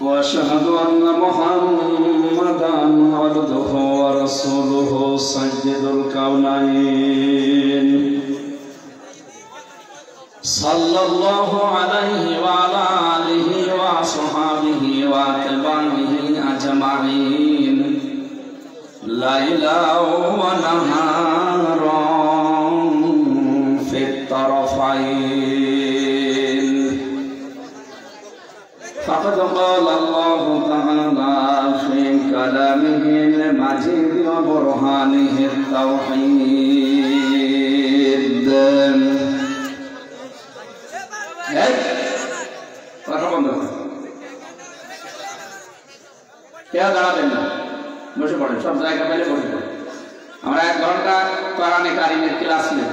وأشهد أن محمدا عبده ورسوله سيد الكونين صلى الله عليه وعلى آله وصحبه وأتباعه أجمعين ليلا ونهارا في الطرفين فقد قال الله تعالى في كلامه المجيد وبرهانه التوحيد क्या दाঁড়াবেন না বসে পড়েন সব জায়গা পেলে বসে পড়েন আমরা 1 ঘন্টা কোরআনে কারিমের ক্লাস নেব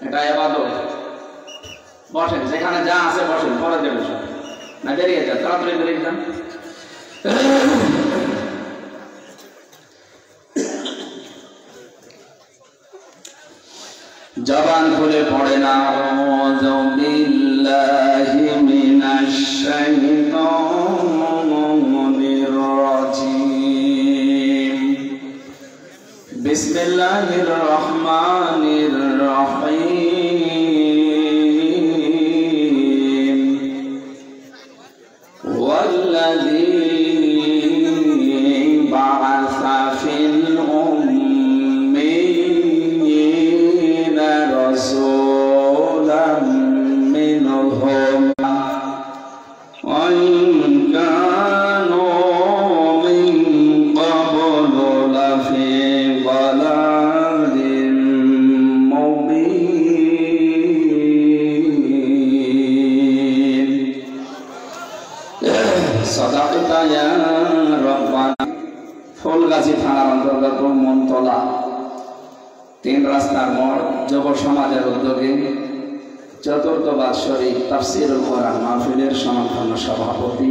এটা ইবাদত বসেন যেখানে যা আছে বসেন পড়ে দেবেন সব না বেরিয়ে যান তাড়াতাড়ি বেরিয়ে যান জবান খুলে পড়ে না আউযু বিল্লাহি মিনাশ শাইতানির রাজীম বিসমিল্লাহির রহমানির রহিম ওয়াল্লাযী বা'আসা ফিল ফুলগাছি থানার অন্তর্গত মনতলা 3 রাস্তার মোড় যুব সমাজের উদ্যোগে চতুর্থ বাৎসরিক তাফসীরুল কোরআন মাহফিলের সমাপন সভাপতি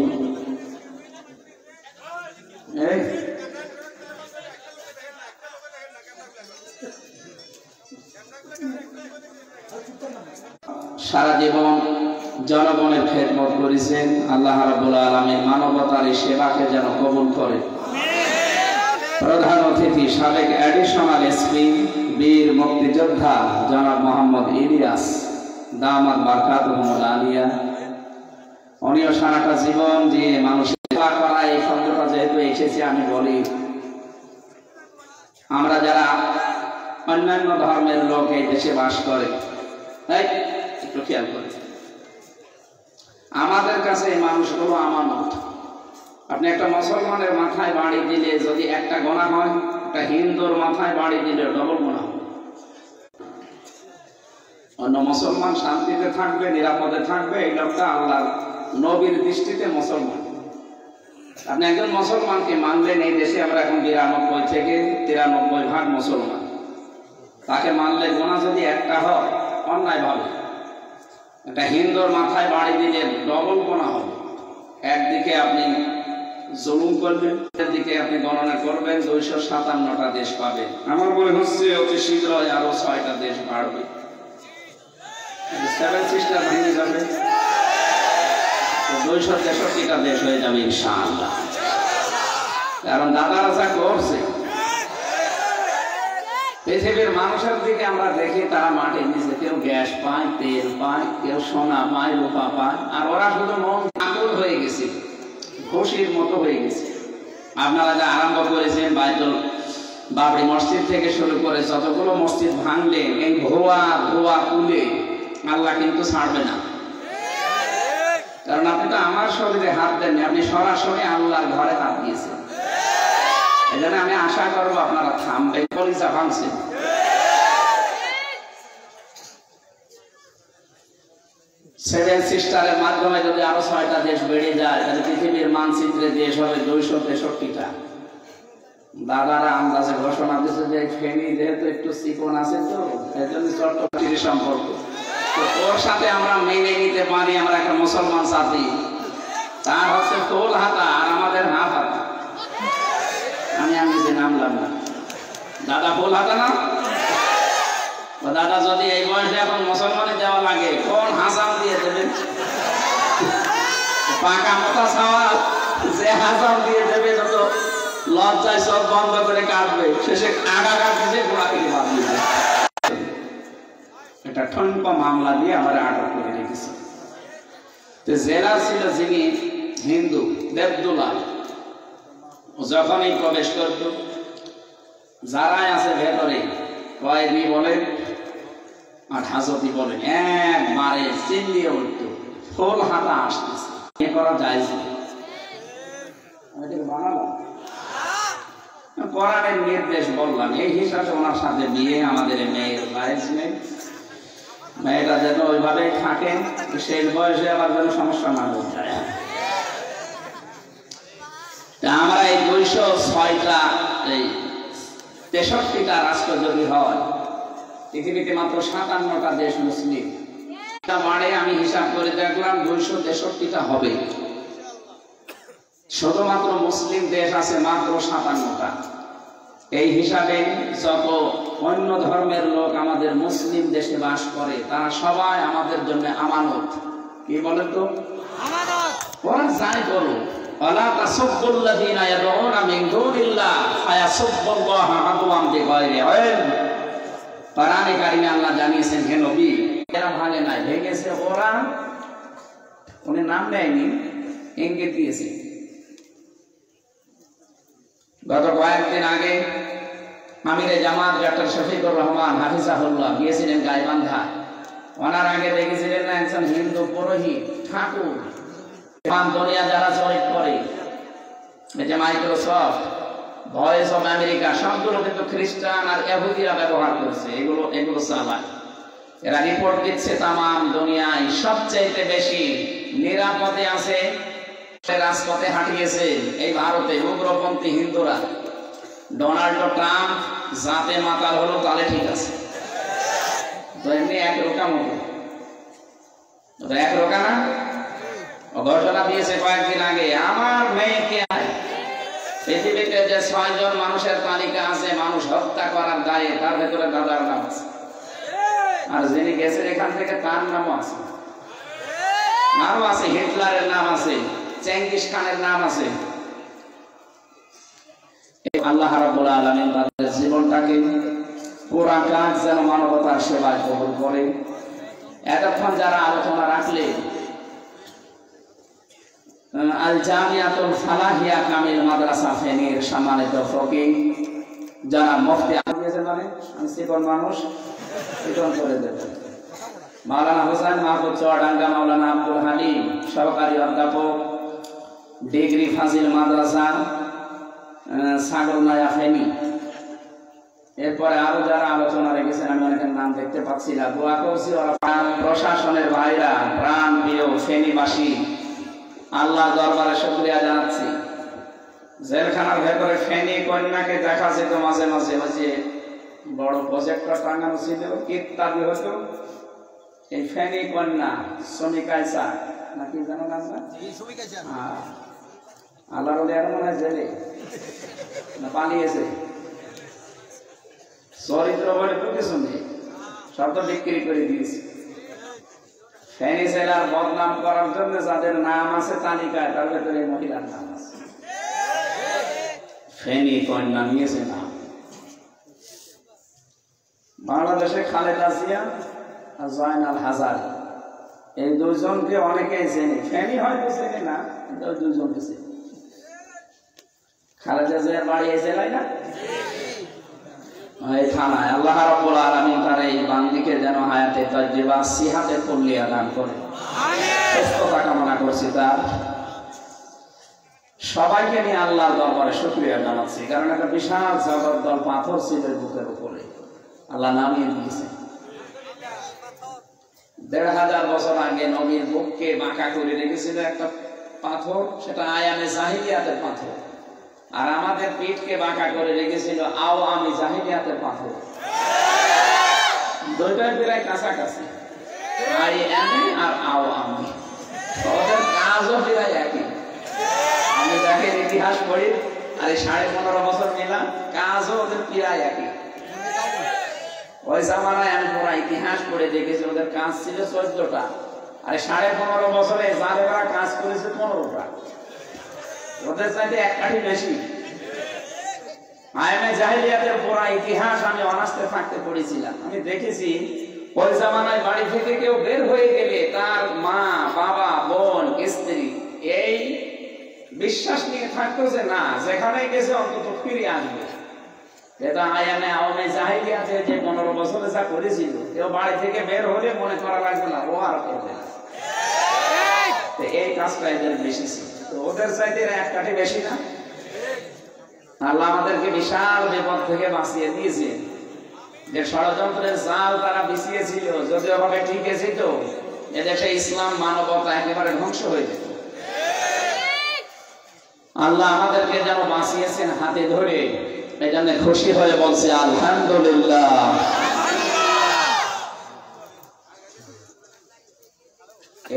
সারা জীবন জনগণের খেদমত করেছেন আল্লাহ রাব্বুল আলামিন মানবতার এই সেবাকে যেন কবুল করে প্রধান অতিথি সাবেক অ্যাডিশনাল এসপি বীর মুক্তিযোদ্ধা জনাব মোহাম্মদ ইলিয়াস দামাত বারকাতুহুল আলিয়া উনিও সারাটা জীবন যে মানুষের সেবা করা এই শব্দটা যেহেতু এসেছে আমি বলি আমরা যারা অন্যান্য ধর্মের লোক এই দেশে বাস করে একটু খেয়াল করে আমাদের কাছে এই মানুষগুলো আমানত আপনি একটা মুসলমানের মাথায় বাড়ি দিলে যদি একটা গোনা হয় একটা হিন্দুর মাথায় বাড়ি দিলে ডবল গোনা হয় অন্য মুসলমান শান্তিতে থাকবে নিরাপদে থাকবে এই লোকটা আল্লাহর নবীর দৃষ্টিতে মুসলমান আপনি একজন মুসলমানকে মানলেন এই দেশে আমরা এখন 92 থেকে 93% মুসলমান তাকে মানলে গোনা যদি একটা হয় অন্যায় ভাবে একটা হিন্দুর মাথায় বাড়ি দিলে ডবল গোনা হবে একদিকে আপনি জুলুম করবেন একদিকে আপনি গণনা করবেন 257টা দেশ পাবেন আমার মনে হচ্ছে অতি শীঘ্রই আরো 6টা দেশ বাড়বে 7 সিস্টার ভেঙে যাবে 263টা দেশ হয়ে যাবে ইনশাআল্লাহ কারণ দাদারা যা করছে পৃথিবীর মানুষের দিকে আমরা দেখি তারা মাটির নিচে কেউ গ্যাস পায় তেল পায় কেউ সোনা পায় রূপা পায় আর ওরা শুধু মন আকুল হয়ে গেছে খুশির মতো হয়ে গেছে আপনারা যা আরম্ভ করেছেন বাইতুল বাবরি মসজিদ থেকে শুরু করে যতগুলো মসজিদ ভাঙলেন এই ভুয়া কুলে আল্লাহ কিন্তু ছাড়বে না কারণ আপনি তো আমার শরীরে হাত দেননি আপনি সরাসরি আল্লাহর ঘরে হাত দিয়েছেন এজন্য আমি আশা করবো আপনারা থামবেন কলিজা ভাঙছে সেভেন সিস্টারের মাধ্যমে যদি আরো 6টা দেশ বেড়ে যায় তাহলে পৃথিবীর মানচিত্রে দেশ হবে 263টা দাদারা আন্দাজে ঘোষণা দিচ্ছে যে ফেনী যেহেতু একটু চিকন আছে তো এই জন্য চট্টগ্রামের সম্পর্ক তো ওর সাথে আমরা মেনে নিতে পারি আমরা একটা মুসলমান জাতি তার হচ্ছে তোল হাতা আর আমাদের হাফ হাতা আমি যে নামলাম না দাদা ফুল হাতা না দাদা যদি এই বয়সে এখন মুসলমানে যাওয়া লাগে কোন হাসান দিয়ে দেবেন পাকা মোটা সওয়াল যে হাসান দিয়ে দেবে যত লজ্জায় সব বন্ধ করে কাটবে, শেষে আগা কাটছে গোড়া থেকে বাদ দিবে। এটা ঠনপা মামলা দিয়ে আমরা আটক করে রেখেছি। তো জেলা ছিল যিনি হিন্দু দেবদুলাল, যখনই প্রবেশ করত যারাই আছে ভেতরে কয়েদি বলেন আর হাজতি বলেন একবারে চিল্লিয়ে উঠত, ফুল হাতা আসতেছে, এ করা যায় বানালাম কোরআনের নির্দেশ বললাম, এই হিসাবে ওনার সাথে বিয়ে, আমাদের মেয়ের জায়েজ নেই, মেয়েটা যেন ওইভাবেই থাকে, শেষ বয়সে আবার যেন সমস্যা না হয়ে যায়। আমরা এই 206টা এই 63টা রাষ্ট্র যদি হয়, পৃথিবীতে মাত্র 57টা দেশ মুসলিম, মানে আমি হিসাব করে দেখলাম 263টা হবে। শুধুমাত্র মুসলিম দেশ আছে মাত্র 57টা। এই হিসাবে যত অন্য ধর্মের লোক আমাদের মুসলিম দেশে বাস করে তারা সবাই আমাদের জন্য আমানত। কি বলেন তো? আমানত। ওরা যাই বলো, ওয়ালা তাসুবুল্লাযিনা ইয়াদউনা মিন দুনিল্লাহ ফায়াসুবুল্লাহা আদওয়াম বিগাইরি ইলম। কোরআনে কারিমে আল্লাহ জানিয়েছেন, হে নবী, এরা ভাঙে নাই, ভেঙেছে ওরা, উনি নাম নেয়নি, ইঙ্গিত দিয়েছে। গত কয়েকদিন আগে আমিরে জামাত ডক্টর শফিকুর রহমান হাফিজাহুল্লাহ গিয়েছিলেন গাইবান্ধা। ওনার আগে দেখেছিলেন না একজন হিন্দু পুরোহিত ঠাকুর, দুনিয়া যারা জরিপ করে, এই যে মাইক্রোসফট, ভয়েস অফ আমেরিকা, সবগুলো কিন্তু খ্রিস্টান আর ইহুদিরা ব্যবহার করছে, এগুলো চালায়। এরা রিপোর্ট দিচ্ছে তামাম দুনিয়ায় সবচেয়ে বেশি নিরাপদে আছে, রাজপথে হাঁটিয়েছে এই ভারতে উগ্রপন্থী হিন্দুরা। ডোনাল্ড ট্রাম্প জাতে মাতাল হলো, তাহলে ঠিক আছে, তো এমনি এক রোকা মতো, এক রোকা না। ঘটনা দিয়েছে কয়েকদিন আগে, আমার মেয়েকে পৃথিবীতে যে 6 জন মানুষের তালিকা আছে মানুষ হত্যা করার দায়ে, তার ভেতরে দাদার নাম আছে, আর যিনি গেছেন এখান থেকে তার নামও আছে, আরো আছে, হিটলারের নাম আছে, চেঙ্গিস খানের নাম আছে। আল্লাহ রাব্বুল আলামিন তাদের জীবনটাকে পুরা কাজ যেন মানবতার সেবায় কবুল করে। এতক্ষণ যারা আলোচনা রাখলে আল জামিয়াতুল ফালাহিয়া কামিল মাদ্রাসা ফেনীর সম্মানিত ফকিহ যারা মুফতি দিয়েছেন, মানে আমি চিকন মানুষ, চিকন করে দেবেন, মাওলানা হোসেন মাহমুদ চুয়াডাঙ্গা, মাওলানা আব্দুল হালিম সহকারী অধ্যাপক, ডিগ্রি ফাজিল মাদ্রাসা ছাগলনাইয়া ফেনী, এরপরে আরো যারা আলোচনা রেখেছেন আমি অনেকের নাম দেখতে পাচ্ছি না, দোয়া করছি ওরা প্রশাসনের ভাইরা, প্রাণ প্রিয় ফেনীবাসী, আল্লাহ দরবারে শুকরিয়া জানাচ্ছি। জেলখানার ভেতরে ফেনী কন্যাকে দেখা যেত মাঝে মাঝে, মাঝে বড় প্রজেক্টর টাঙানো ছিল, ইত্যাদি হতো। এই ফেনী কন্যা শ্রমিকাইসা নাকি জানো নাম না, আল্লাহর ওলিয়ার মনে হয় জেলে না পালিয়েছে, চরিত্র বলে তো কিছু নেই, সব তো বিক্রি করে দিয়েছে। ফেনী জেলার বদনাম করার জন্য যাদের নাম আছে তালিকায়, তার ভেতরে মহিলার নাম আছে, ফেনী কন্যা নিয়েছে নাম। বাংলাদেশে খালেদা জিয়া আর জয়নাল হাজারি, এই দুজনকে অনেকেই চেনে, ফেনী হয়তো চেনে না, কিন্তু ওই দুজনকে চেনে। খালেদা জিয়ার বাড়ি এই জেলায় না, এই থানায়। আল্লাহ রাব্বুল আলামিন তার এই বান্দিকে যেন হায়াতে তাজ্জিবা সিহাতে কুল্লিয়া দান করে, সুস্থতা কামনা করছি তার। সবাইকে নিয়ে আল্লাহর দরবারে শুকরিয়া জানাচ্ছি, কারণ একটা বিশাল জগদ্দল পাথর ছিল বুকের উপরে, আল্লাহ নামিয়ে দিয়েছে। 1500 বছর আগে নবীর বুককে বাঁকা করে রেখেছিল একটা পাথর, সেটা আয়ামে জাহিলিয়াতের পাথর, আর আমাদের পিঠকে বাঁকা করে রেখেছিল আওয়ামী জাহিলিয়াতের পাথর। দুইটার প্রায় কাছাকাছি, আয়ামে আর আওয়ামী, ওদের কাজও প্রায় একই। আমি দেখেন ইতিহাস পড়ি, আর এই 15.5 বছর মিলাম, কাজও ওদের প্রায় একই। ওই জামানায় আমি পুরা ইতিহাস পড়ে দেখেছি, ওদের কাজ ছিল 14টা, আরে 15.5 বছরে জালেমরা কাজ করেছে 15টা, ওদের চাইতে এক কাঠি বেশি। আইমে জাহিলিয়াতের পুরা ইতিহাস আমি অনার্সে থাকতে পড়েছিলাম। আমি দেখেছি ওই জামানায় বাড়ি থেকে কেউ বের হয়ে গেলে তার মা, বাবা, বোন, স্ত্রী এই বিশ্বাস নিয়ে থাকতো যে না, যেখানে গেছে অন্তত ফিরে আসবে। এটা আয়ামে আওয়ামে জাহিলিয়াতে যে 15 বছরে যা করেছিল, কেউ বাড়ি থেকে বের হলে মনে করা লাগবে না ও আর করবে না। এই কাজটা এদের বেশি ছিল, তো ওদের চাইতে এক কাঠি বেশি না। আল্লাহ আমাদেরকে বিশাল বিপদ থেকে বাঁচিয়ে দিয়েছে। যে ষড়যন্ত্রের জাল তারা বিছিয়েছিল, যদি ওভাবে ঠিক ছিল এদেশে ইসলাম মানবতা একেবারে ধ্বংস হয়ে যেত। আল্লাহ আমাদেরকে যেন বাঁচিয়েছেন হাতে ধরে, এই জন্য খুশি হয়ে বলছে আলহামদুলিল্লাহ।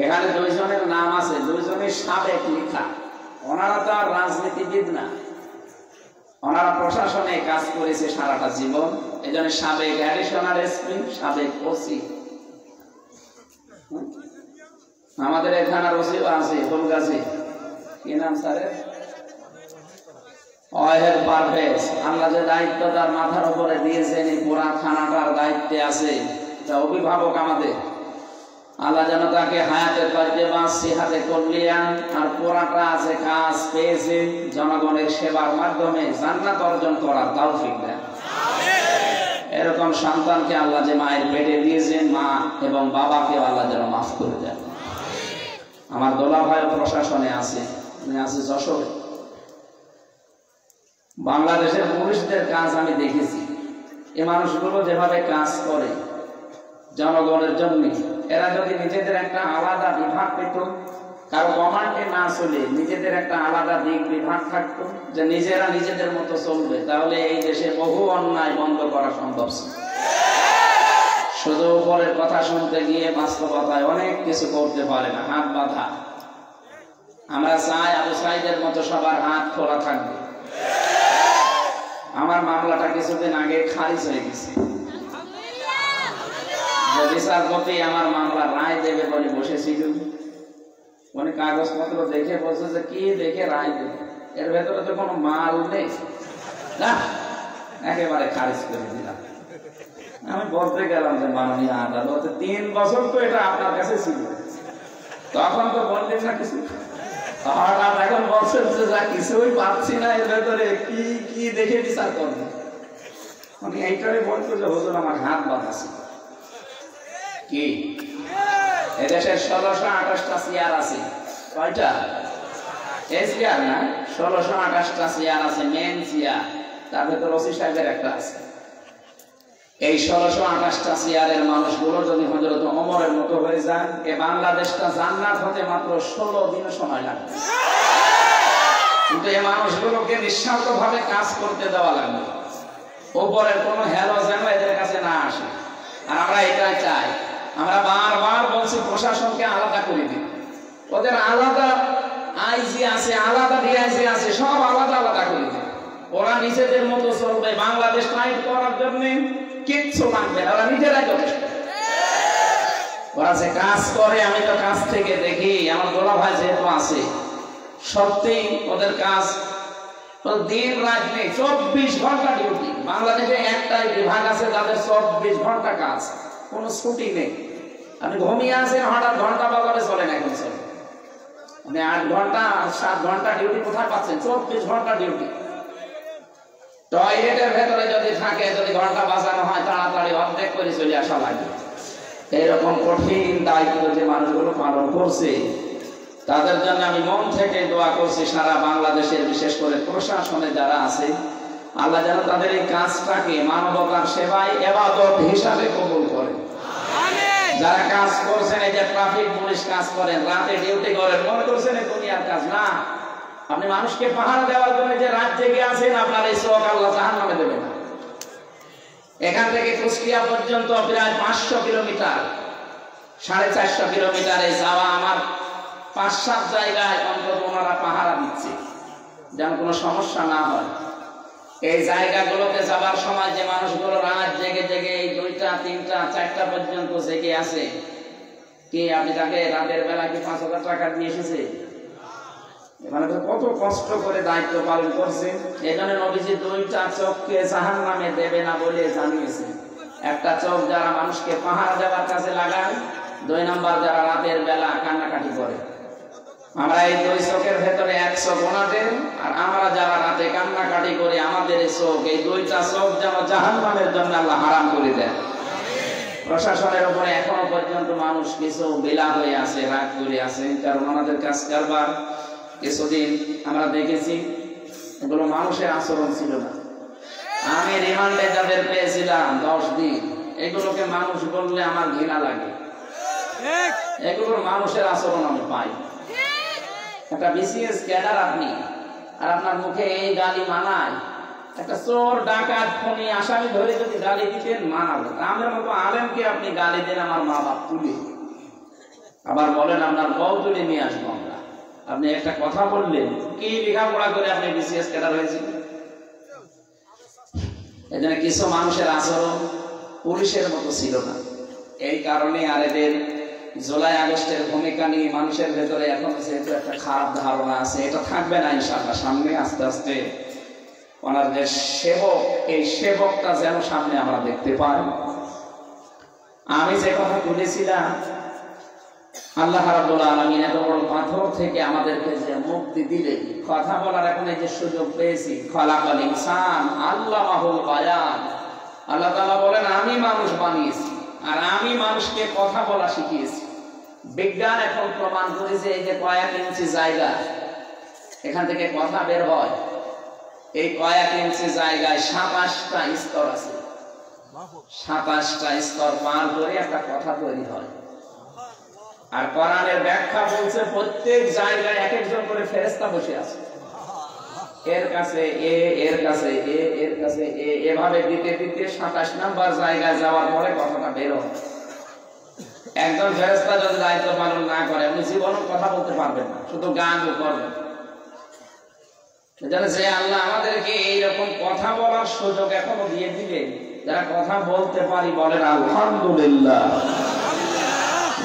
এখানে দুইজনের নাম আছে, দুইজনের সাবেক লেখা। ওনারা তো আর রাজনীতিবিদ না, ওনারা প্রশাসনে কাজ করেছে সারাটা জীবন। এই জন্য সাবেক অ্যাডিশনাল এসপি, সাবেক ওসি। আমাদের এখানে ওসি আছে ফুলগাছি, কি নাম স্যারের? ওয়াহেদ পারভেজ। আল্লাহ যে দায়িত্ব তার মাথার উপরে দিয়েছেন, এই পুরা থানাটার দায়িত্বে আছে, এটা অভিভাবক আমাদের। আল্লাহ যেন তাকে হায়াতের তয়্যিবা সিহাতে কুল্লিয়ান আর পুরাটা আছে কাজ পেয়েছে জনগণের সেবার মাধ্যমে জান্নাত অর্জন করার তৌফিক দেন। এরকম সন্তানকে আল্লাহ যে মায়ের পেটে দিয়েছেন, মা এবং বাবাকে আল্লাহ যেন মাফ করে দেন। আমার দোলা ভাই প্রশাসনে আছে, উনি আছে যশোরে। বাংলাদেশের পুলিশদের কাজ আমি দেখেছি। এই মানুষগুলো যেভাবে কাজ করে জনগণের জন্য, এরা যদি নিজেদের একটা আলাদা বিভাগ পেত, কারো কমান্ডে না চলে নিজেদের একটা আলাদা দিক বিভাগ থাকতো, যে নিজেরা নিজেদের মতো চলবে, তাহলে এই দেশে বহু অন্যায় বন্ধ করা সম্ভব ছিল। শুধু উপরের কথা শুনতে গিয়ে বাস্তবতায় অনেক কিছু করতে পারে না, হাত বাঁধা। আমরা চাই আবু সাইদের মতো সবার হাত খোলা থাকবে। আমার মামলাটা কিছুদিন আগে খারিজ হয়ে গেছে। বিচারপতি আমার মামলা রায় দেবে বলে বসেছিল, উনি কাগজপত্র দেখে বলছে যে কি দেখে রায় দেবে, এর ভেতরে তো কোনো মাল নেই, না একেবারে খারিজ করে দিলাম। আমি বলতে গেলাম যে মাননীয় আদালত 3 বছর তো এটা আপনার কাছে ছিল, তখন তো বললেন না কিছু, হঠাৎ এখন বলছেন যে যা কিছুই পাচ্ছি না, এর ভেতরে কি কি দেখে বিচার করবে। উনি এইটাই বলতো যে হুজুর আমার হাত বাঁধা ছিল। কি এদেশের 1628টা চেয়ার আছে, কয়টা? এই চেয়ার না, 1628টা চেয়ার আছে, মেন চেয়ার। তার ভেতর ওসি সাহেবের একটা আছে। এই 1628টা চেয়ারের মানুষগুলো যদি হযরত ওমরের মতো হয়ে যায়, এ বাংলাদেশটা জান্নাত হতে মাত্র 16 দিন সময় লাগবে। কিন্তু এই মানুষগুলোকে নিঃস্বার্থ ভাবে কাজ করতে দেওয়া লাগবে, উপরের কোনো হেলো যেন এদের কাছে না আসে। আর আমরা এটা চাই, আমরা বারবার বলছি প্রশাসনকে আলাদা করে দিন। ওদের আলাদা আইজি আছে, আলাদা ডিআইজি আছে, সব আলাদা আলাদা করে দিন। ওরা নিজেদের মতো চলবে, বাংলাদেশ টাইট করার জন্য কিচ্ছু লাগবে না, ওরা নিজেরাই যথেষ্ট। ওরা যে কাজ করে আমি তো কাজ থেকে দেখি, আমার গোলা ভাই যেহেতু আছে, সত্যি ওদের কাজ দিন রাত নেই, 24 ঘন্টা ডিউটি। বাংলাদেশে একটাই বিভাগ আছে যাদের 24 ঘন্টা কাজ, কোনো ছুটি নেই। আপনি ঘুমিয়ে আছেন, হঠাৎ ঘন্টা বাজারে চলেন, এখন চলে আপনি 8 ঘন্টা 7 ঘন্টা ডিউটি কোথায় পাচ্ছেন? 24 ঘন্টা ডিউটি। টয়লেটের ভেতরে যদি থাকে, যদি ঘন্টা বাজানো হয়, তাড়াতাড়ি অর্ধেক করে চলে আসা লাগে। এইরকম কঠিন দায়িত্ব যে মানুষগুলো পালন করছে, তাদের জন্য আমি মন থেকে দোয়া করছি সারা বাংলাদেশের, বিশেষ করে প্রশাসনে যারা আছে, আল্লাহ যেন তাদের এই কাজটাকে মানবতার সেবায় ইবাদত হিসাবে কবুল করে। যারা কাজ করছেন, এই যে ট্রাফিক পুলিশ কাজ করেন, রাতে ডিউটি করেন, মনে করছেন এই দুনিয়ার কাজ না। আপনি মানুষকে পাহারা দেওয়ার জন্য যে রাত জেগে আছেন, আপনার এই চোখ আল্লাহ জাহান্নামে দেবে না। এখান থেকে কুষ্টিয়া পর্যন্ত প্রায় 500 কিলোমিটার, 450 কিলোমিটারে যাওয়া আমার 5-7 জায়গায় অন্তত ওনারা পাহারা দিচ্ছে, যেন কোনো সমস্যা না হয়। এই জায়গাগুলোতে যাবার সময় যে মানুষগুলো রাত জেগে জেগে এই 2টা, 3টা, 4টা পর্যন্ত জেগে আছে, কি আপনি তাকে রাতের বেলা কি 5,000 টাকা দিয়ে এসেছে? মানে তো কত কষ্ট করে দায়িত্ব পালন করছে। এখানে নবীজি 2টা চোখকে জাহান্নামে দেবে না বলে জানিয়েছে। একটা চোখ যারা মানুষকে পাহারা দেওয়ার কাছে লাগায়, 2 নাম্বার যারা রাতের বেলা কান্নাকাটি করে। আমরা এই 2 চোখের ভেতরে 100 গোনা দেন, আর আমরা যারা রাতে কান্নাকাটি করি আমাদের এই চোখ, এই 2টা চোখ যেন জাহান্নামের জন্য আল্লাহ হারাম করে দেন। প্রশাসনের উপরে এখনো পর্যন্ত মানুষ কিছু বেলা হয়ে আছে, রাগ করে আছে, কারণ আমাদের কাজ কারবার কিছুদিন আমরা দেখেছি এগুলো মানুষের আচরণ ছিল না। আমি রিমান্ডে যাদের পেয়েছিলাম 10 দিন, এগুলোকে মানুষ বললে আমার ঘৃণা লাগে। এগুলোর মানুষের আচরণ আমি পাই। একটা বিসিএস ক্যাডার আপনি, আর আপনার মুখে এই গালি মানায়। একটা চোর ডাকাত খুনি আসামি ধরে যদি গালি দিতেন মানাবো, আমাদের মতো আলেমকে আপনি গালি দেন আমার মা বাপ তুলে, আবার বলেন আপনার বউ তুলে নিয়ে আসবো আমরা। আপনি একটা কথা বললেন, কি লেখাপড়া করে আপনি বিসিএস ক্যাডার হয়েছেন? এজন্য কিছু মানুষের আচরণ পুলিশের মতো ছিল না। এই কারণে আর এদের জুলাই আগস্টের ভূমিকা নিয়ে মানুষের ভেতরে এখন যেহেতু একটা খারাপ ধারণা আছে, এটা থাকবে না ইনশাআল্লাহ। সামনে আস্তে আস্তে ওনার যে সেবক, এই সেবকটা যেন সামনে আমরা দেখতে পাই। আমি যে কথা বলেছিলাম, আল্লাহ রাব্বুল আলামিন এত বড় পাথর থেকে আমাদেরকে যে মুক্তি দিলেন, কথা বলার এখন এই যে সুযোগ পেয়েছি, খালাকাল ইনসান আল্লামাহুল বায়ান। আল্লাহ তাআলা বলেন আমি মানুষ বানিয়েছি, আর আমি মানুষকে কথা বলা শিখিয়েছি। বিজ্ঞান এখন প্রমাণ করেছে এই যে কয়েক ইঞ্চি জায়গা এখান থেকে কথা বের হয়, এই কয়েক ইঞ্চি জায়গায় 27টা স্তর আছে। 27টা স্তর পার করে একটা কথা তৈরি হয়। আর কোরআনের ব্যাখ্যা বলছে প্রত্যেক জায়গায় এক একজন করে ফেরেশতা বসে আছে। এর কাছে এ, এর কাছে এ, এর কাছে এ, এভাবে দিতে দিতে 27 নাম্বার জায়গায় যাওয়ার পরে কথাটা বের হয়। একজন ফেরেশতা যদি দায়িত্ব পালন না করে উনি জীবনে কথা বলতে পারবেন না, শুধু গান করবেন। সেজন্য যে আল্লাহ আমাদেরকে এইরকম কথা বলার সুযোগ এখনো দিয়ে দিলেন, যারা কথা বলতে পারি বলেন আলহামদুলিল্লাহ।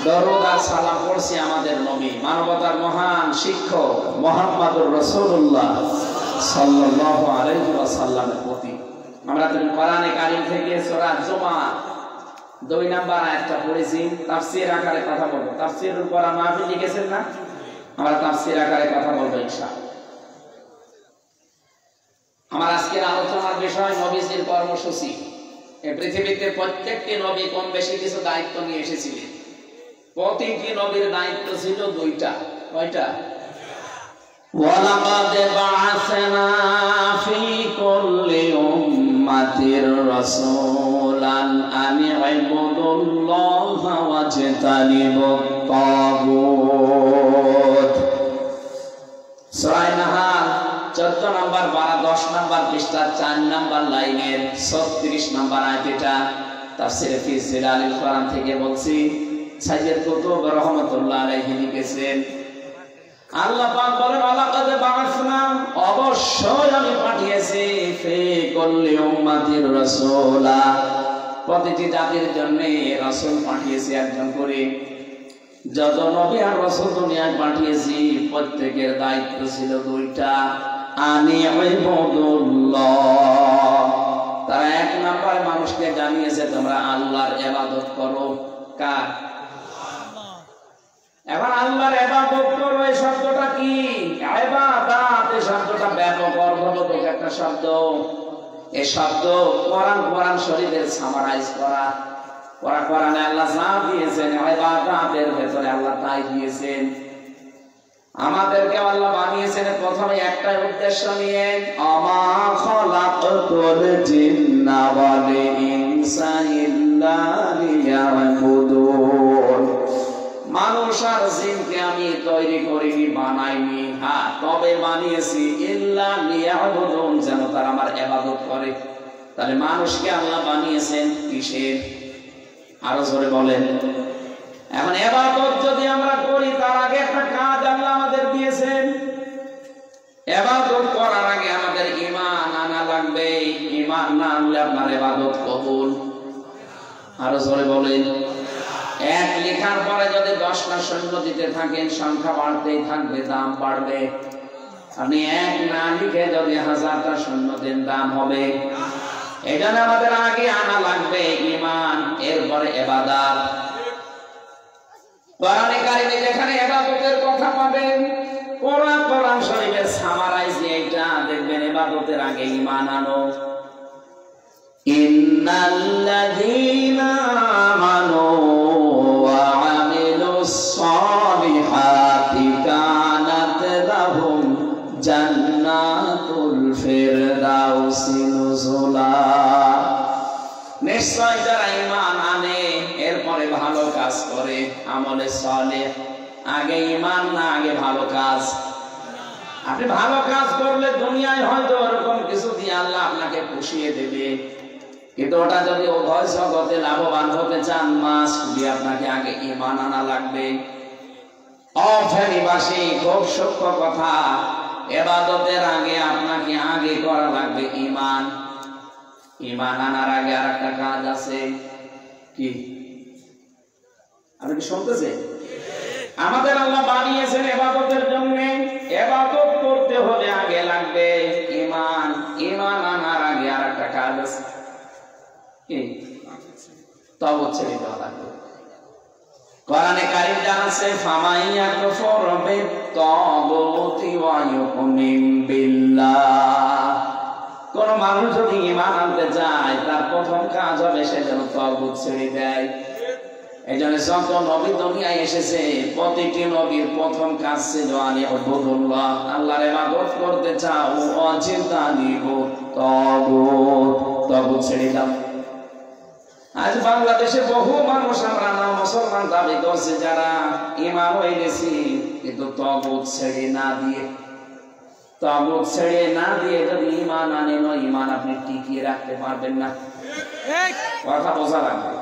দরুদ আর সালাম পড়ছি আমাদের নবী, মানবতার মহান শিক্ষক মুহাম্মদুর রাসূলুল্লাহ সাল্লাল্লাহু আলাইহি ওয়াসাল্লামের প্রতি। আমরা তো কোরআনে কারীম থেকে সূরা জুমা 2 নাম্বার আয়াতটা পড়েছি। তাফসীর আকারে কথা বলবো। তাফসীরুল কোরআন মাহফিল লিখেছেন না? আমরা তাফসীর আকারে কথা বলবো ইনশাআল্লাহ। আমার আজকের আলোচনার বিষয় নবীজির কর্মসূচি। এই পৃথিবীতে প্রত্যেকটি নবী কম বেশি কিছু দায়িত্ব নিয়ে এসেছিলেন। প্রতিটি নবীর দায়িত্ব ছিল 2টা। কয়টা? ওয়ালাকাদ বা'আসনা ফি কুল্লি উম্মাতির রাসূলান আন ইবুদুল্লাহা ওয়াজতানিবুত তাগুত। সূরা নাহাল 14 নাম্বার 12 10 নাম্বার পৃষ্ঠা 4 নাম্বার লাইনের 36 নাম্বার আয়াত। এটা তাফসীরে ফি জিলালিল কোরআন থেকে বলছি। সাইয়্যিদ কুতুব রাহমাতুল্লাহ আলাইহি লিখেছেন, আল্লাহ পাক বলেন ওয়ালাকাদ বা'আসনা, অবশ্যই আমি পাঠিয়েছি ফি কুল্লি উম্মাতির রাসূলা, প্রতিটি জাতির জন্য রাসূল পাঠিয়েছি একজন করে। যত নবী আর রাসূল দুনিয়ায় পাঠিয়েছি প্রত্যেকের দায়িত্ব ছিল 2টা। আনি ইবাদুল্লাহ, তারা 1 নাম্বার মানুষকে জানিয়েছে তোমরা আল্লাহর ইবাদত করো। কার? এবার আল্লাহর ইবাদত করো এই শব্দটা কি? ইবাদত এই শব্দটা ব্যাপক অর্থবোধক একটা শব্দ। এই শব্দ কোরআন শরীফের সামারাইজ করা। কোরআনে আল্লাহ যা দিয়েছেন ইবাদতের ভেতরে আল্লাহ তাই দিয়েছেন। আমাদেরকে আল্লাহ বানিয়েছেন প্রথমে একটা উদ্দেশ্য নিয়ে, আমা খালাকতুল জিন্না ওয়াল ইনসা ইল্লা লিয়াবুদুন। মানুষ আর জিনকে আমি তৈরি করিনি, বানাইনি, হ্যাঁ তবে বানিয়েছি ইল্লা লিয়াবুদুন, যেন তারা আমার ইবাদত করে। তাহলে মানুষকে আল্লাহ বানিয়েছেন কিসের? আরো জোরে বলেন। এখন ইবাদত যদি আমরা করি তার আগে একটা কাজ আল্লাহ আমাদের দিয়েছেন। ইবাদত করার আগে আমাদের ঈমান আনা লাগবে। ঈমান না আনলে আপনার ইবাদত কবুল। আরো জোরে বলেন। এক লেখার পরে যদি 10টা সৈন্য দিতে থাকেন, সংখ্যা বাড়তেই থাকবে, দাম বাড়বে। আপনি এক না লিখে যদি 1000টা সৈন্য দেন, দাম হবে। এই জন্য আমাদের আগে আনা লাগবে ঈমান, এরপরে ইবাদত। কোরআনে কারিমে যেখানে ইবাদতের কথা পাবেন, কোরআন শরীফের সামারাইজ এইটা দেখবেন, ইবাদতের আগে ঈমান আনো। ইন্নাল্লাযীনা আমানু ওয়া আমিলুস সালিহাতি কানাত লাহুম জান্নাতুল ফিরদাউসি নুজুলা। নিশ্চয় যারা ঈমান আনে এরপরে ভালো কাজ করে, আমলে সালেহ। আগে ঈমান না আগে ভালো কাজ? আপনি ভালো কাজ করলে দুনিয়ায় হয়তো এরকম কিছু দিয়ে আল্লাহ আপনাকে পুষিয়ে দেবে, কিন্তু ওটা যদি উভয় জগতে লাভবান হতে চান, মাস দিয়ে আপনাকে আগে ঈমান আনা লাগবে। অফেরিবাসী খুব সূক্ষ্ম কথা, ইবাদতের আগে আপনাকে আগে করা লাগবে ঈমান। ঈমান আনার আগে আর একটা কাজ আছে, কি? আপনি কি শুনতেছেন? আমাদের আল্লাহ বানিয়েছেন ইবাদতের জন্য। ইবাদত করতে হলে আগে লাগবে ঈমান। ঈমান আনার আগে আর একটা কাজ আছে, কি? তওবা ছেড়ে দেওয়া লাগবে। কোরআনে কারীম জানাচ্ছে, ফামাইয়া কাফার বিত-তাগুতি ওয়া ইউমিন বিল্লাহ। কোন মানুষ যদি ঈমান আনতে চায়, তার প্রথম কাজ হবে সে যেন তাগুত ছেড়ে দেয়। এই জন্য যত নবী দুনিয়ায় এসেছে, প্রতিটি নবীর প্রথম কাজ ছিল আলিয়াবুদুল্লাহ, আল্লাহর ইবাদত করতে চাও, অজিতানিবু তাগুত, তাগুত ছেড়ে দাও। আজ বাংলাদেশে বহু মানুষ আমরা না মুসলমান দাবি করছে, যারা ঈমান হয়ে গেছি, কিন্তু তাগুত ছেড়ে না দিয়ে, তাগুত ছেড়ে না দিয়ে যদি ঈমান আনেন, ঈমান আপনি টিকিয়ে রাখতে পারবেন না। কথা বোঝা লাগবে।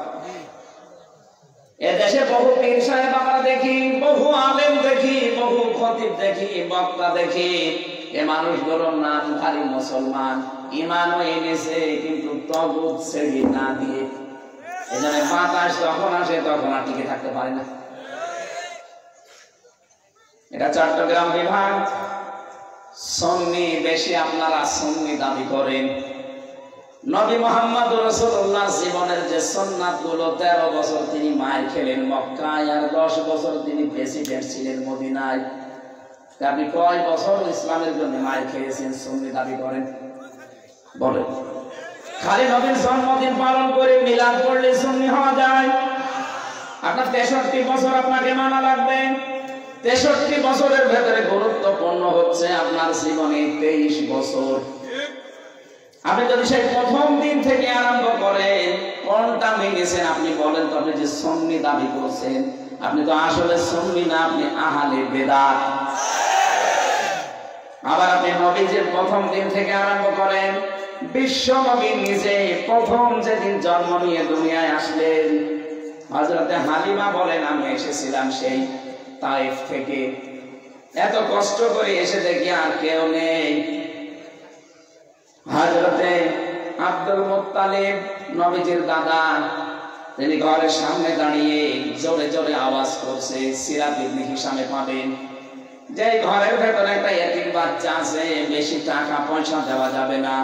এদেশে বহু পীর সাহেব আমরা দেখি, বহু আলেম দেখি, বহু খতিব দেখি, বক্তা দেখি, এ মানুষগুলোর নামধারী মুসলমান, ঈমান হয়ে গেছে, কিন্তু তাগুত ছেড়ে না দিয়ে। এই জন্য বাতাস যখন আসে তখন আর টিকে থাকতে পারে না। এটা চট্টগ্রাম বিভাগ, সুন্নি বেশি, আপনারা সুন্নি দাবি করেন। নবী মুহাম্মদ রাসূলুল্লাহ জীবনের যে সুন্নাত গুলো, 13 বছর তিনি মায়ের খেলেন মক্কায়, আর 10 বছর তিনি প্রেসিডেন্ট ছিলেন মদিনায়। আপনি কয় বছর ইসলামের জন্য মায়ের খেয়েছেন সুন্নি দাবি করেন? বলেন। খালি নবীর জন্মদিন পালন করে মিলাদ পড়লে সুন্নি হওয়া যায়? আপনার 63 বছর আপনাকে মানা লাগবে। 63 বছরের ভেতরে গুরুত্বপূর্ণ হচ্ছে আপনার জীবনে 23 বছর। আপনি যদি সেই প্রথম দিন থেকে আরম্ভ করেন, কোনটা মেনেছেন আপনি বলেন তো? আপনি যে সুন্নি দাবি করছেন, আপনি তো আসলে সুন্নি না, আপনি আহলে বেদাত। আবার আপনি নবীজির প্রথম দিন থেকে আরম্ভ করেন, বিশ্ব নবী নিজে প্রথম যেদিন জন্ম নিয়ে দুনিয়ায় আসলেন, হযরতে হালিমা বলেন, আমি এসেছিলাম সেই তায়েফ থেকে, এত কষ্ট করে এসে দেখি আর কেউ নেই। হযরতে আব্দুল মুত্তালিব নবীজির দাদা, তিনি ঘরের সামনে দাঁড়িয়ে জোরে জোরে আওয়াজ করছে। সিরাত ইবনে হিশামে পাবেন, যে ঘরের ভেতরে একটা এতিম বাচ্চা আছে, বেশি টাকা পয়সা দেওয়া যাবে না,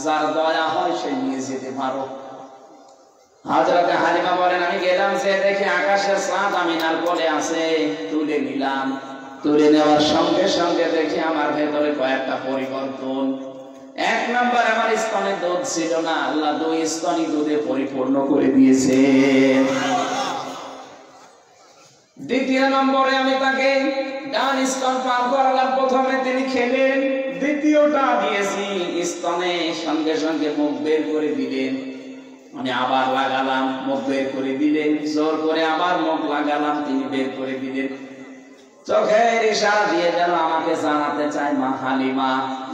যার দয়া হয় সে নিয়ে যেতে পারো। হযরতে হালিমা বলেন, আমি গেলাম, যে দেখি আকাশের চাঁদ আমিনার কোলে আছে, তুলে নিলাম। তুলে নেওয়ার সঙ্গে সঙ্গে দেখি আমার ভেতরে কয়েকটা পরিবর্তন। 1 নম্বর, আমার স্তনে দুধ ছিল না, আল্লাহ 2 স্তনই দুধে পরিপূর্ণ করে দিয়েছে। 2 নম্বরে আমি তাকে ডান স্তন পান করালাম, প্রথমে তিনি খেলেন, দ্বিতীয়টা দিয়েছি স্তনে, সঙ্গে সঙ্গে মুখ বের করে দিলেন। আমি আবার লাগালাম, মুখ বের করে দিলেন, জোর করে আবার মুখ লাগালাম, তিনি বের করে দিলেন। চোখের ইশারা দিয়ে যেন আমাকে জানাতে চায়, মা হালিমা,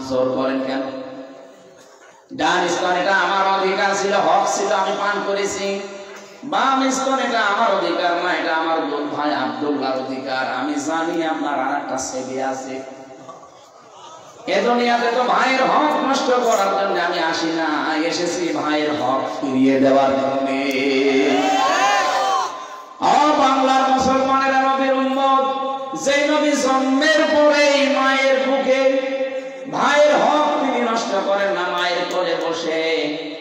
জোর করেন কেন? ডান স্তন এটা আমার অধিকার ছিল, হক ছিল, আমি পান করেছি। বাম স্তন এটা আমার অধিকার না, এটা আমার দুধ ভাই আব্দুল্লাহর অধিকার। আমি জানি আপনার আর একটা ছেলে আছে, এ দুনিয়াতে তো ভাইয়ের হক নষ্ট করার জন্য আমি আসি না, এসেছি ভাইয়ের হক ফিরিয়ে দেওয়ার জন্য। নবী জন্মের পরেই মায়ের বুকে ভাইয়ের হক তিনি নষ্ট করেন না। মায়ের কোলে বসে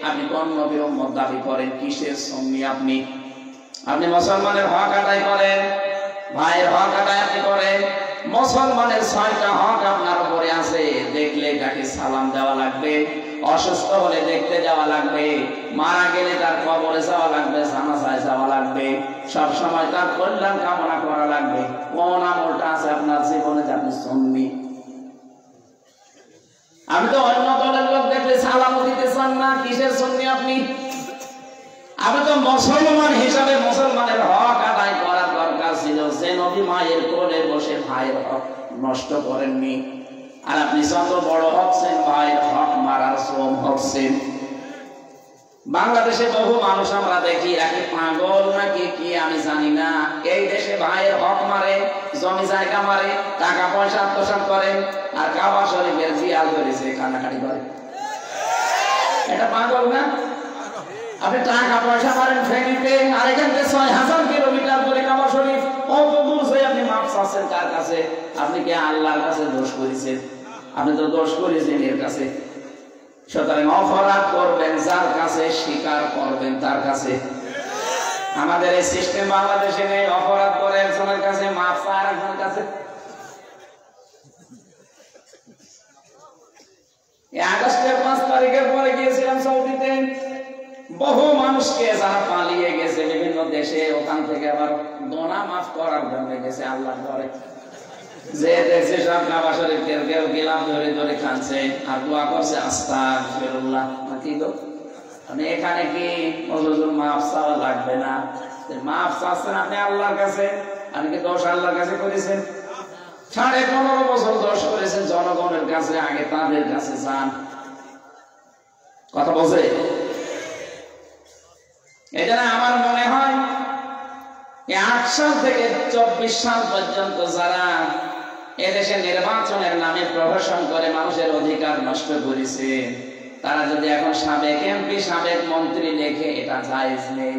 আপনি কোন নবীর উম্মত দাবি করেন? কিসের সুন্নি আপনি? আপনি মুসলমানের হক আদায় করেন, ভাইয়ের হক আদায় আপনি করেন। মুসলমানের 6টা হক আপনার উপরে আছে। দেখলে তাকে সালাম দেওয়া লাগবে, অসুস্থ হলে দেখতে যাওয়া লাগবে, মারা গেলে তার কবরে যাওয়া লাগবে, জানাজায় যাওয়া লাগবে, সব সময় তার কল্যাণ কামনা করা লাগবে। কোন আমলটা আছে আপনার জীবনে যে আপনি সুন্নি? আমি তো অন্য দলের লোক দেখলে সালামও দিতে চান না। কিসের সুন্নি আপনি? আমি তো মুসলমান হিসাবে মুসলমানের হক আদায় করার দরকার ছিল। যে নবী মায়ের কোলে বসে ভাইয়ের হক নষ্ট করেননি, আর আপনি যত বড় হচ্ছেন ভাইয়ের হক মারার শ্রম হচ্ছেন। বাংলাদেশে বহু মানুষ আমরা দেখি, একে পাগল নাকি কি আমি জানি না, এই দেশে ভাইয়ের হক মারে, জমি জায়গা মারে, টাকা পয়সা আত্মসাৎ করে, আর কাবা শরীফের জিয়াল ধরেছে কানাকাটি করে। এটা পাগল না? আপনি টাকা পয়সা মারেন ফেনীতে, আর এখান থেকে 6000 কিলোমিটার দূরে কাবা শরীফ, অত দূর যে আপনি মাপ চাচ্ছেন কার কাছে? আপনি কি আল্লাহর কাছে দোষ করেছেন? আপনি তো দোষ করেছেন এর কাছে। সুতরাং অপরাধ করবেন যার কাছে, স্বীকার করবেন তার কাছে। আমাদের এই সিস্টেম বাংলাদেশে নেই। অপরাধ করে একজনের কাছে, মাপ চায় আরেকজনের কাছে। আগস্টের 5 তারিখের পরে গিয়েছিলাম সৌদিতে। বহু মানুষকে যারা পালিয়ে গেছে বিভিন্ন দেশে, ওখান থেকে আবার দোনা মাফ করার জন্য গেছে আল্লাহর ঘরে। যে দেখছে সব কাবা শরীফের কেউ গেলাম ধরে ধরে খাচ্ছে আর দোয়া করছে আস্তাগফিরুল্লাহ। কি গো, মানে এখানে কি হুজুর মাফ চাওয়া লাগবে না? মাফ চাচ্ছেন আপনি আল্লাহর কাছে, আপনি কি দোষ আল্লাহর কাছে করেছেন? 15.5 বছর দোষ করেছেন জনগণের কাছে, আগে তাদের কাছে যান। কথা বলছে? এই জন্য আমার মনে হয় 8 সাল থেকে 24 সাল পর্যন্ত যারা এদেশে নির্বাচনের নামে প্রহসন করে মানুষের অধিকার নষ্ট করেছে, তারা যদি এখন সাবেক এমপি, সাবেক মন্ত্রী লেখে, এটা জায়েজ নেই।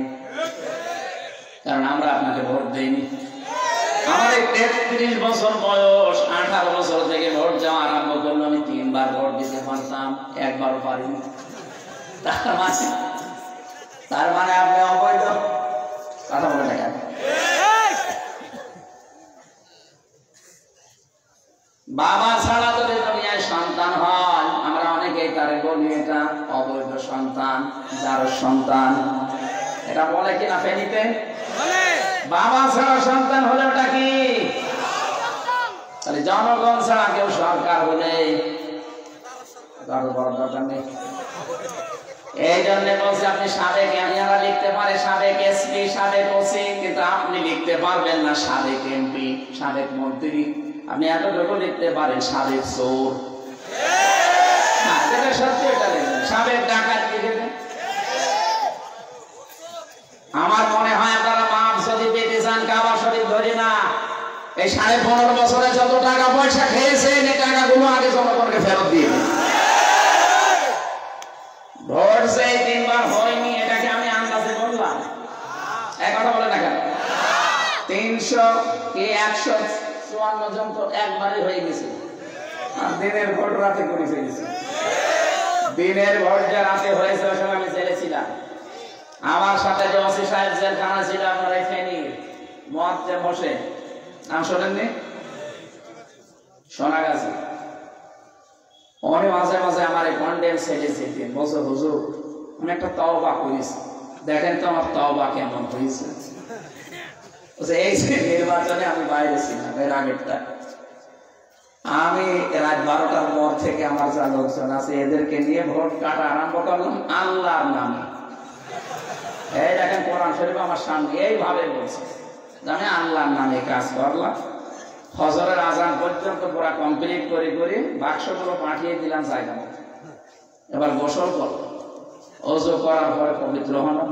কারণ আমরা আপনাকে ভোট দেইনি। আমার 33 বছর বয়স, 18 বছর থেকে ভোট যাওয়া আরম্ভ করলো। আমি 3 বার ভোট দিতে পারতাম, একবারও পারিনি। তার মানে আপনি অবৈধ। কথা বলে না কেন? বাবা ছাড়া যদি দুনিয়ায় সন্তান হয়, আমরা অনেকেই তারে বলি এটা অবৈধ সন্তান, যার সন্তান। এটা বলে কিনা ফেনীতে? বাবা ছাড়া সন্তান হলে ওটা কি? তাহলে জনগণ ছাড়া কেউ সরকার হলে বড় দরকার নেই। এই জন্য বলছে আপনি সাবেক এমপিরা লিখতে পারে, সাবেক এসপি, সাবেক ওসি, কিন্তু আপনি লিখতে পারবেন না সাবেক এমপি, সাবেক মন্ত্রী। আপনি এতটুকু লিখতে পারেন সাবেক চোর। যেটা সত্যি এটা লিখবেন, সাবেক ডাকাত লিখে দেন। আমার মনে হয় আপনারা মাপ যদি পেতে চান, কাবা শরীফ ধরে না, এই 15.5 বছরে যত টাকা পয়সা খেয়েছেন, এই টাকাগুলো আগে জনগণকে ফেরত দিয়ে দিন। ভোট যে 3 বার হয়নি, এটাকে আমি আন্দাজে বললাম। এক কথা বলে না কেন? 300 কি 154 জন তো একবারই হয়ে গেছে। আর দিনের ভোট রাতে করে ফেলেছে। দিনের ভোট যে রাতে হয়েছে, ওই সময় আমি জেলে ছিলাম। আমার সাথে যে ওসি সাহেব জেলখানা ছিল আপনার এই ফেনীর মহাতে বসে, নাম শোনেননি? শোনা গেছে। উনি মাঝে মাঝে আমার এই কন্ডেম ছেড়ে যেতেন, বছর হুজুর আমি একটা তওবা করেছি, দেখেন তো আমার তওবা কেমন হয়েছে। এই নির্বাচনে আমি বাইরে ছিলাম, এর আগেরটা আমি রাত 12টার পর থেকে আমার যা লোকজন আছে এদেরকে নিয়ে ভোট কাটা আরম্ভ করলাম আল্লাহর নামে। এই দেখেন কোরআন শরীফ আমার সামনে এইভাবে বলছে, আমি আল্লাহর নামে কাজ করলাম। ফজরের আজান পর্যন্ত পুরা কমপ্লিট করে করে বাক্সগুলো পাঠিয়ে দিলাম জায়গা মতো। এবার গোসল করল, ওযু করার পরে পবিত্র হলাম,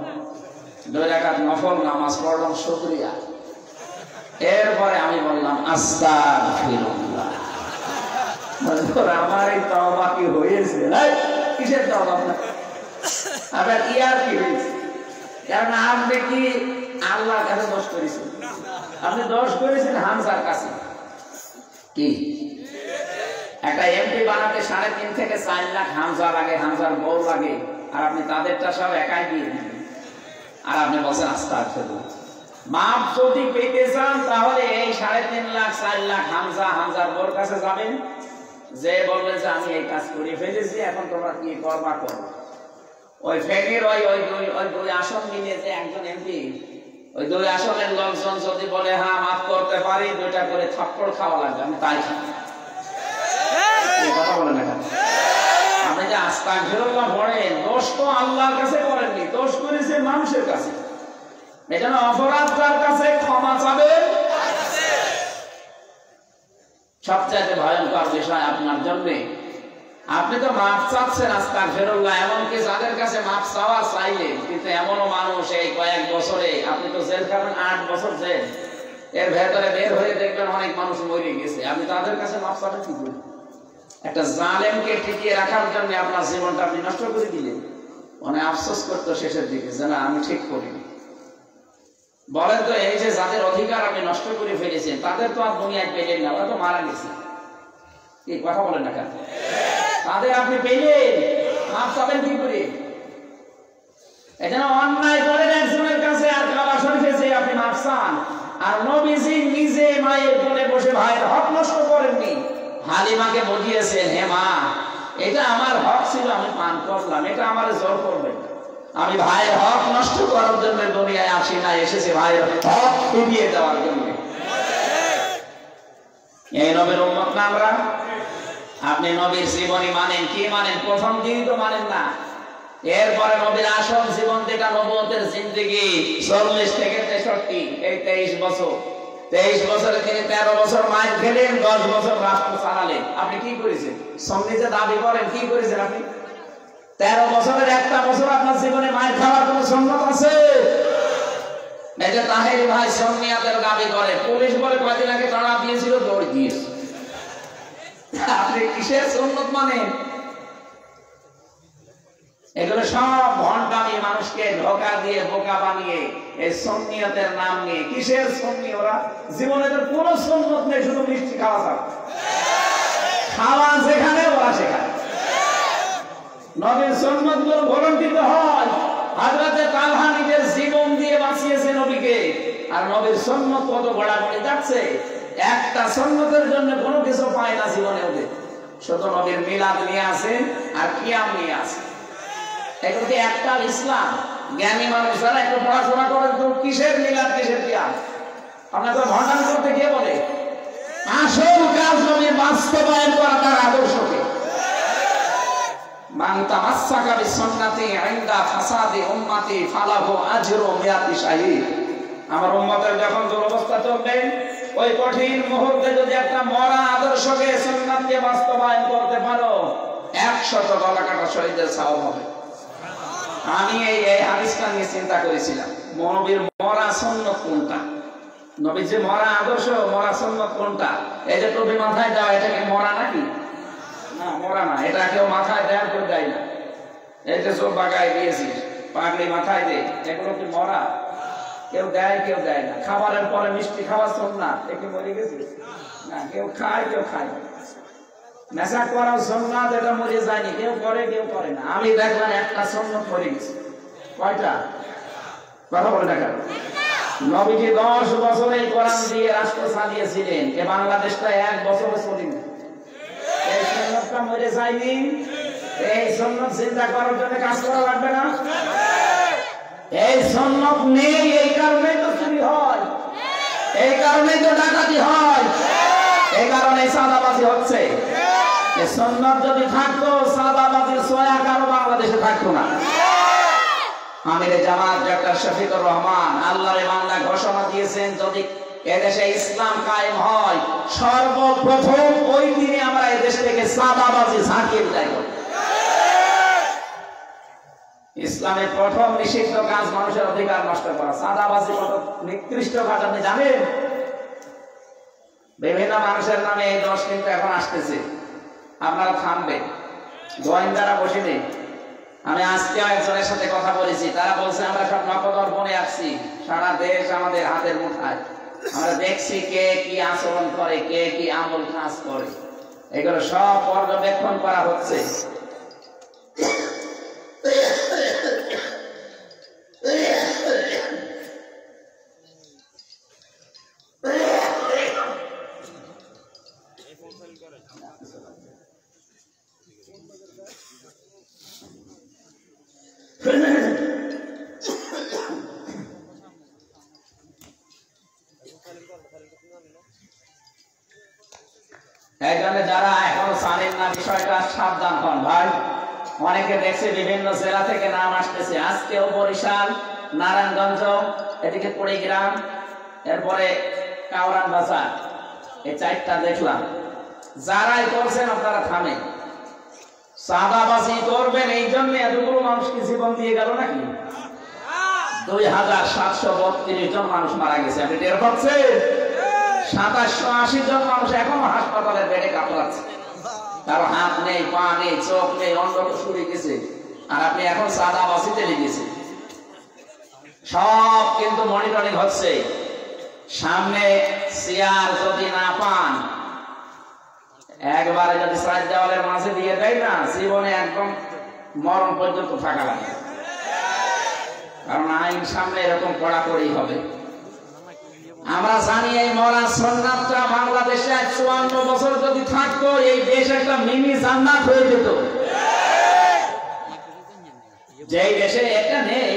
2 রাকাত নফল নামাজ পড়লাম, শুকরিয়া। এরপরে আমি বললাম আস্তাগফিরুল্লাহ। আমার এই তওবা কি হয়েছে? কিসের তওবা? আবার ইয়ার কি হয়েছে? কারণ আপনি কি আল্লাহর কাছে দোষ করেছেন? আপনি দোষ করেছেন হামজার কাছে। কি একটা এমপি বানাতে 3.5 থেকে 4 লাখ হামজা লাগে, হামজার বউ লাগে, আর আপনি তাদেরটা সব একাই দিয়ে দিবেন, আর আপনি বলছেন আস্তাগফিরুল্লাহ। মাপ যদি পেতে চান তাহলে এই 3.5 লাখ 4 লাখ হামজা, হামজার বউর কাছে যাবেন, যে বলবেন যে আমি এই কাজ করে ফেলেছি, এখন তোমরা কি করবা করো। ওই ফেকের ওই দুই আসন মিলে যে একজন এমপি, ওই 2 আসনের লোকজন যদি বলে হ্যাঁ মাফ করতে পারি, 2টা করে থাপ্পড় খাওয়া লাগবে, আমি তাই খাই। কথা বলেন না, আপনি যে আস্তাগফিরুল্লাহ পড়েন, দোষ তো আল্লাহর কাছে করেননি, দোষ করেছে মানুষের কাছে। এজন্য অপরাধ কার কাছে? ক্ষমা চাবেন। সবচেয়ে ভয়ঙ্কর বিষয় আপনার জন্য, আপনি তো মাফ চাচ্ছেন আস্তাগফিরুল্লাহ, এমনকি যাদের কাছে মাফ চাওয়া চাইলেন, কিন্তু এমনও মানুষ এই কয়েক বছরে, আপনি তো জেল খাবেন 8 বছর জেল, এর ভেতরে বের হয়ে দেখবেন অনেক মানুষ মরে গেছে, আপনি তাদের কাছে মাফ চাবেন কি করে? একটা জালেমকে টিকিয়ে রাখার জন্য আপনার জীবনটা আপনি নষ্ট করে দিলেন। অনেক আফসোস করতো শেষের দিকে যে না আমি ঠিক করিনি। বলেন তো, এই যে যাদের অধিকার আপনি নষ্ট করে ফেলেছেন, তাদের তো আর দুনিয়ায় পেলেন না, ওরা তো মারা গেছে। কি কথা বলেন না কেন? তাদের আপনি পেলেন, মাফ চাবেন কি করে? এজন্য অন্যায় করেন একজনের কাছে, আর কাবা শরীফে যে আপনি মাফ চান, আর নবীজি নিজে মায়ের কোলে বসে ভাইয়ের হক নষ্ট করেননি। হালিমাকে বুঝিয়েছেন, হে মা, এটা আমার হক ছিল, আমি পান করলাম, এটা আমার জোর করবেন, আমি ভাইয়ের হক নষ্ট করার জন্য দুনিয়ায় আসি না, এসেছে ভাইয়ের হক ফিরিয়ে দেওয়ার জন্য। এই নবীর উম্মত না আমরা? আপনি নবীর জীবনী মানেন, কি মানেন? প্রথম দিনই তো মানেন না। এরপরে নবীর আসল জীবন যেটা নবুয়তের জিন্দেগি 40 থেকে 63, এই 23 বছর। 23 বছরে তিনি 13 বছর মায়ের খেলেন, 10 বছর রাষ্ট্র চালালেন। আপনি কি করেছেন? সঙ্গে যে দাবি করেন, কি করেছেন আপনি? 13 বছরের একটা বছর আপনার জীবনে মায়ের খাওয়ার কোন সুন্নাত আছে? এই যে তাহেরি ভাই সুন্নিয়াতের দাবি করে, পুলিশ বলে কয়দিন আগে তাড়া দিয়েছিল, দৌড় দিয়েছে। আপনি কিসের সুন্নাত মানেন? এগুলো সব ভণ্ডামি, মানুষকে ধোঁকা দিয়ে বোকা বানিয়ে এই সুন্নিয়তের নাম নিয়ে। কিসের সুন্নি ওরা? জীবনে তো কোনো সুন্নত নেই, শুধু মিষ্টি খাওয়া ছাড়া। খাওয়া যেখানে ওরা সেখানে। নবীর সুন্নত গুলো ভলন্টিত হয়। হযরতে তালহা নিজের জীবন দিয়ে বাঁচিয়েছে নবীকে, আর নবীর সুন্নত কত ঘোরাঘুরি যাচ্ছে। একটা সুন্নতের জন্য কোনো কিছু পায় না জীবনে ওদের, শুধু নবীর মিলাদ নিয়ে আসে আর কিয়াম নিয়ে আসে। এগুলো কি একটা ইসলাম? জ্ঞানী মানুষ যারা একটু পড়াশোনা করেন, তো কিসের মিলাদ, কিসের কিয়াম? আপনার তো ভণ্ডাম করতে কে বলে? আসল কাজ নবীর বাস্তবায়ন করা, তার আদর্শকে। মান তামাসসাকা বিসুন্নতি ইনদা ফাসাদি উম্মতি ফালাহু আজরু মিয়াতি শাহীদ। আমার উম্মতের যখন দুরবস্থা চলবে, ওই কঠিন মুহূর্তে যদি একটা মরা আদর্শকে, সুন্নাতকে বাস্তবায়ন করতে পারো, 100 গলা কাটা শহীদের সওয়াব হবে। আমি এই হাদিসটা নিয়ে চিন্তা করেছিলাম, নবীর মরা সুন্নাত কোনটা, নবীর যে মরা আদর্শ, মরা সুন্নাত কোনটা? এই যে টুপি মাথায় দাও, এটা কি মরা নাকি? না, মরা না। এটা কেউ মাথায় দেয়, কেউ দেয় না। এই যে সব বাগায় দিয়েছিস, পাগড়ি মাথায় দে, এগুলো কি মরা? কেউ দেয়, কেউ দেয় না। খাবারের পরে মিষ্টি খাওয়া সুন্নাত, একে মরে গেছিস না? কেউ খায়, কেউ খায় না। নেশা করাও সুন্নাত, এটা মরে যায়নি, কেউ করে, কেউ করে না। আমি দেখলাম একটা সুন্নাত মরে গেছে। কয়টা? কথা বলে দেখা। নবীজি 10 বছর এই কোরআন দিয়ে রাষ্ট্র চালিয়েছিলেন, এ বাংলাদেশটা 1 বছরে চলেনি। এই সুন্নাতটা মরে যায়নি। এই সুন্নাত চিন্তা করার জন্য কাজ করা লাগবে না। এই সুন্নাত নেই, এই কারণেই তো চুরি হয়, এই কারণেই তো ডাকাতি হয়, এই কারণেই চাঁদাবাজি হচ্ছে। এই সুন্নাত যদি থাকতো, চাঁদাবাজির ছোঁয়া কারো বাংলাদেশে থাকতো না। আমিরে জামাত ডক্টর শফিকুর রহমান আল্লাহর বান্দা ঘোষণা দিয়েছেন, যদি এদেশে ইসলাম কায়েম হয়, সর্বপ্রথম ওই দিনে আমরা এদেশ থেকে চাঁদাবাজি ঝাঁকিয়ে বিদায় করব। ইসলামের প্রথম নিষিদ্ধ কাজ মানুষের অধিকার নষ্ট করা। চাঁদাবাজি কত নিকৃষ্ট কাজ আপনি জানেন? বিভিন্ন মানুষের নামে এই দোষ কিন্তু এখন আসতেছে। আপনারা থামবেন, গোয়েন্দারা বসে নেই। আমি আজকে একজনের সাথে কথা বলেছি, তারা বলছে আমরা সব নকদর বনে আসছি, সারা দেশ আমাদের হাতের মুঠায়, আমরা দেখছি কে কি আচরণ করে, কে কি আমল কাজ করে, এগুলো সব পর্যবেক্ষণ করা হচ্ছে। এই জন্য যারা এখনো জানেন না বিষয়টা, সাবধান হন ভাই। অনেকে দেখছে বিভিন্ন জেলা থেকে নাম আসতেছে, আজকেও বরিশাল, নারায়ণগঞ্জ, এদিকে কুড়িগ্রাম, এরপরে কাউরান বাজার, এই চারটা দেখলাম। যারাই করছেন আপনারা থামেন। চাঁদাবাজি করবেন এই জন্য এতগুলো মানুষকে জীবন দিয়ে গেল নাকি? 2732 জন মানুষ মারা গেছে, আপনি টের পাচ্ছেন? 2780 জন মানুষ এখনো হাসপাতালের বেডে কাতরাচ্ছে, কারো হাত নেই, পা নেই, চোখ নেই, অন্ধ শুয়ে গেছে, আর আপনি এখন চাঁদাবাজিতে লেগেছে। সব কিন্তু মনিটরিং হচ্ছে। সামনে চেয়ার যদি না পান, একবারে যদি সাইড দেওয়ালের মাঝে দিয়ে দেয় না, জীবনে একদম মরণ পর্যন্ত থাকা লাগে, কারণ আইন সামনে এরকম কড়াকড়ি হবে। আমরা জানি এই মরা সুন্নাতটা বাংলাদেশে 54 বছর যদি থাকতো, এই দেশ একটা মিনি জান্নাত হয়ে যেত। যেই দেশে এটা নেই,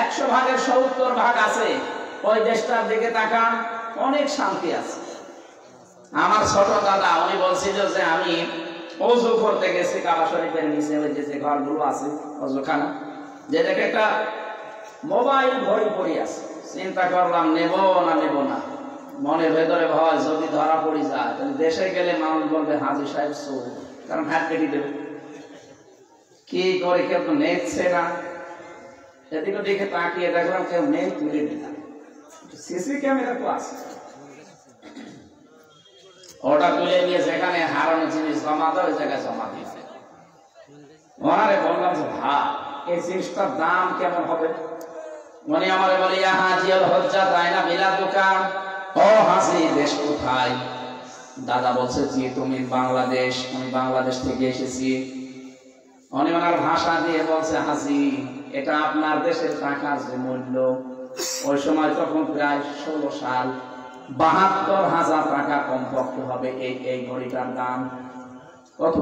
100 ভাগের 70 ভাগ আছে, ওই দেশটার দিকে তাকান, অনেক শান্তি আছে। আমার ছোট দাদা উনি বলছিল যে আমি ওযু করতে গেছি কাবা শরীফের নিচে, ওই যে ঘরগুলো আছে ওযুখানা, যে দেখে একটা মোবাইল ঘড়ি পড়ে আছে। চিন্তা করলাম নেব না নেব না, মনের ভেতরে ভয় যদি ধরা পড়ে যায় তাহলে দেশে গেলে মানুষ বলবে হাজী সাহেব চোর, কারণ হাত কেটে দেবে। কি করে, কেউ তো নেচ্ছে না। এদিকে দিকে তাকিয়ে দেখলাম কেউ নেই, তুলে দিলাম। সিসি ক্যামেরা তো আছে, ওটা তুলে নিয়ে যেখানে হারানো জিনিস জমা দেয় ওই জায়গায় জমা দিয়েছে। ওনারে বললাম যে ভাই এই জিনিসটার দাম কেমন হবে? উনি আমারে বলে ইয়া হাজিয়াল হজ্জাত আয়না বিলাদুকা, ও হাসি দেশ কোথায়? দাদা বলছে জি তুমি বাংলাদেশ, আমি বাংলাদেশ থেকে এসেছি। উনি ওনার ভাষা দিয়ে বলছে হাসি এটা আপনার দেশের টাকার যে মূল্য, ওই সময় তখন প্রায় 16 সাল, 72,000 টাকা কমপক্ষে হবে এই ঘড়িটার দাম। কত?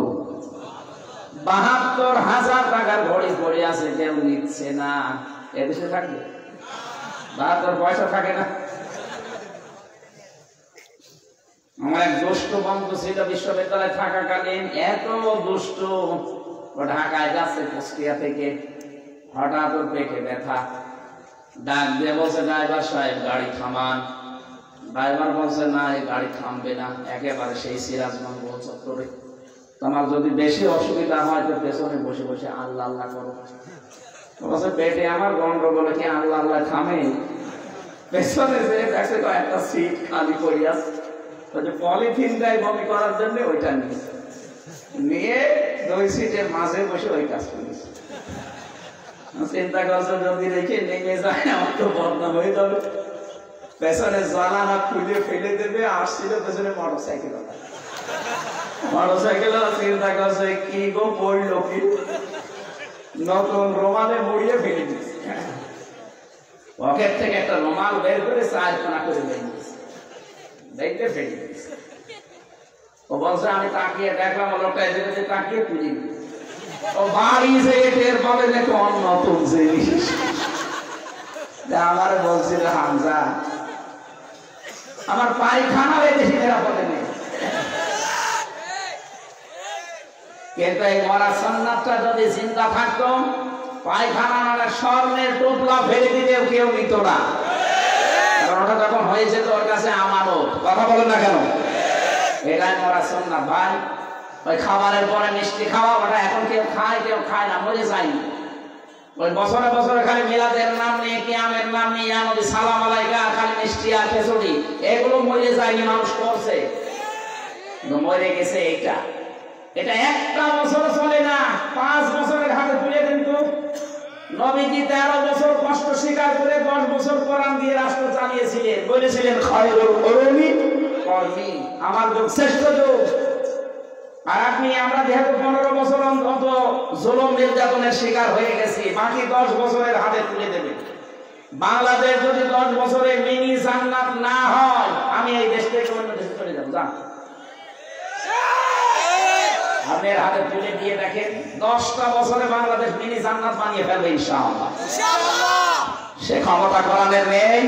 72,000 টাকার ঘড়ি পড়ে আছে, কেউ নিচ্ছে না। এদেশে থাকবে 72 পয়সা থাকে না। আমার এক দুষ্ট বন্ধু ছিল বিশ্ববিদ্যালয়ে থাকাকালীন, এত দুষ্ট, ও ঢাকায় যাচ্ছে কুষ্টিয়া থেকে, হঠাৎ ওর পেটে ব্যথা, ডাক দিয়ে বলছে ড্রাইভার সাহেব গাড়ি থামান। ড্রাইভার বলছে না এই গাড়ি থামবে না, একেবারে সেই সিরাজগঞ্জ চত্বরে। তোমার যদি বেশি অসুবিধা হয় তো পেছনে বসে বসে আল্লাহ আল্লাহ করো। বলছে পেটে আমার গন্ডগোলে কি আল্লাহ আল্লাহ থামে? পেছনে যে দেখছে তো একটা সিট খালি করি আছে, পলিথিন দেয় বমি করার জন্য, ওইটা নিয়ে 2 সিটের মাঝে বসে ওই কাজ করেছে। চিন্তা করছে যদি রেখে নেমে যায় আমার তো বদনাম হয়ে যাবে, পেছনে জানালা খুলে ফেলে দেবে। আসছিল পেছনে মোটরসাইকেল, মোটরসাইকেল চিন্তা করছে কি গো পড়লো কি, নতুন রুমালে মুড়িয়ে ফেলে দিয়েছে। পকেট থেকে একটা রুমাল বের করে 4 কোনা করে দেখতে ফেলে দিয়েছে। ও বলছে আমি তাকিয়ে দেখলাম, লোকটা এদিকে তাকিয়ে তুলি, ও বাড়ি যেয়ে টের পাবে যে কোন নতুন জিনিস। আমার বলছিল হামজা আমার পায়খানা বেশি নিরাপদে নেই, কিন্তু এই মরা সুন্নাতটা যদি চিন্তা থাকতো, পায়খানা মানে স্বর্ণের টোপলা ফেলে দিলেও কেউ নিত না, কারণ ওটা যখন হয়েছে তো ওর কাছে আমানত। কথা বলেন না কেন? এটাই মরা সুন্নাত ভাই। ওই খাবারের পরে মিষ্টি খাওয়া, ওটা এখন কেউ খায় না, মরে যায়নি। ওই বছরে বছরে খালি মিলাদের নাম নিয়ে, কিয়ামের নাম নিয়ে, ইয়া নবী সালাম আলাইকা, খালি মিষ্টি আর খিচুড়ি, এগুলো মরে যায়নি, মানুষ করছে, মরে গেছে। এটা একটা বছর চলে না, 5 বছরের হাতে তুলে কিন্তু নবীজি 13 বছর কষ্ট স্বীকার করে 10 বছর কোরআন দিয়ে রাষ্ট্র চালিয়েছিলেন। বলেছিলেন খায়রুল কুরুনি কর্মী, আমার যুগ শ্রেষ্ঠ যুগ। আর আমরা যেহেতু 15 বছর অন্তত জুলুম নির্যাতনের শিকার হয়ে গেছি, বাকি 10 বছরের হাতে তুলে দেবে। বাংলাদেশ যদি 10 বছরে মিনি জান্নাত না হয়, আমি এই দেশ থেকে অন্য দেশে চলে যাব। যা আপনার হাতে তুলে দিয়ে দেখেন, 10টা বছরে বাংলাদেশ মিনি জান্নাত বানিয়ে ফেলবে ইনশাআল্লাহ। সে ক্ষমতা কোরআনের নেই,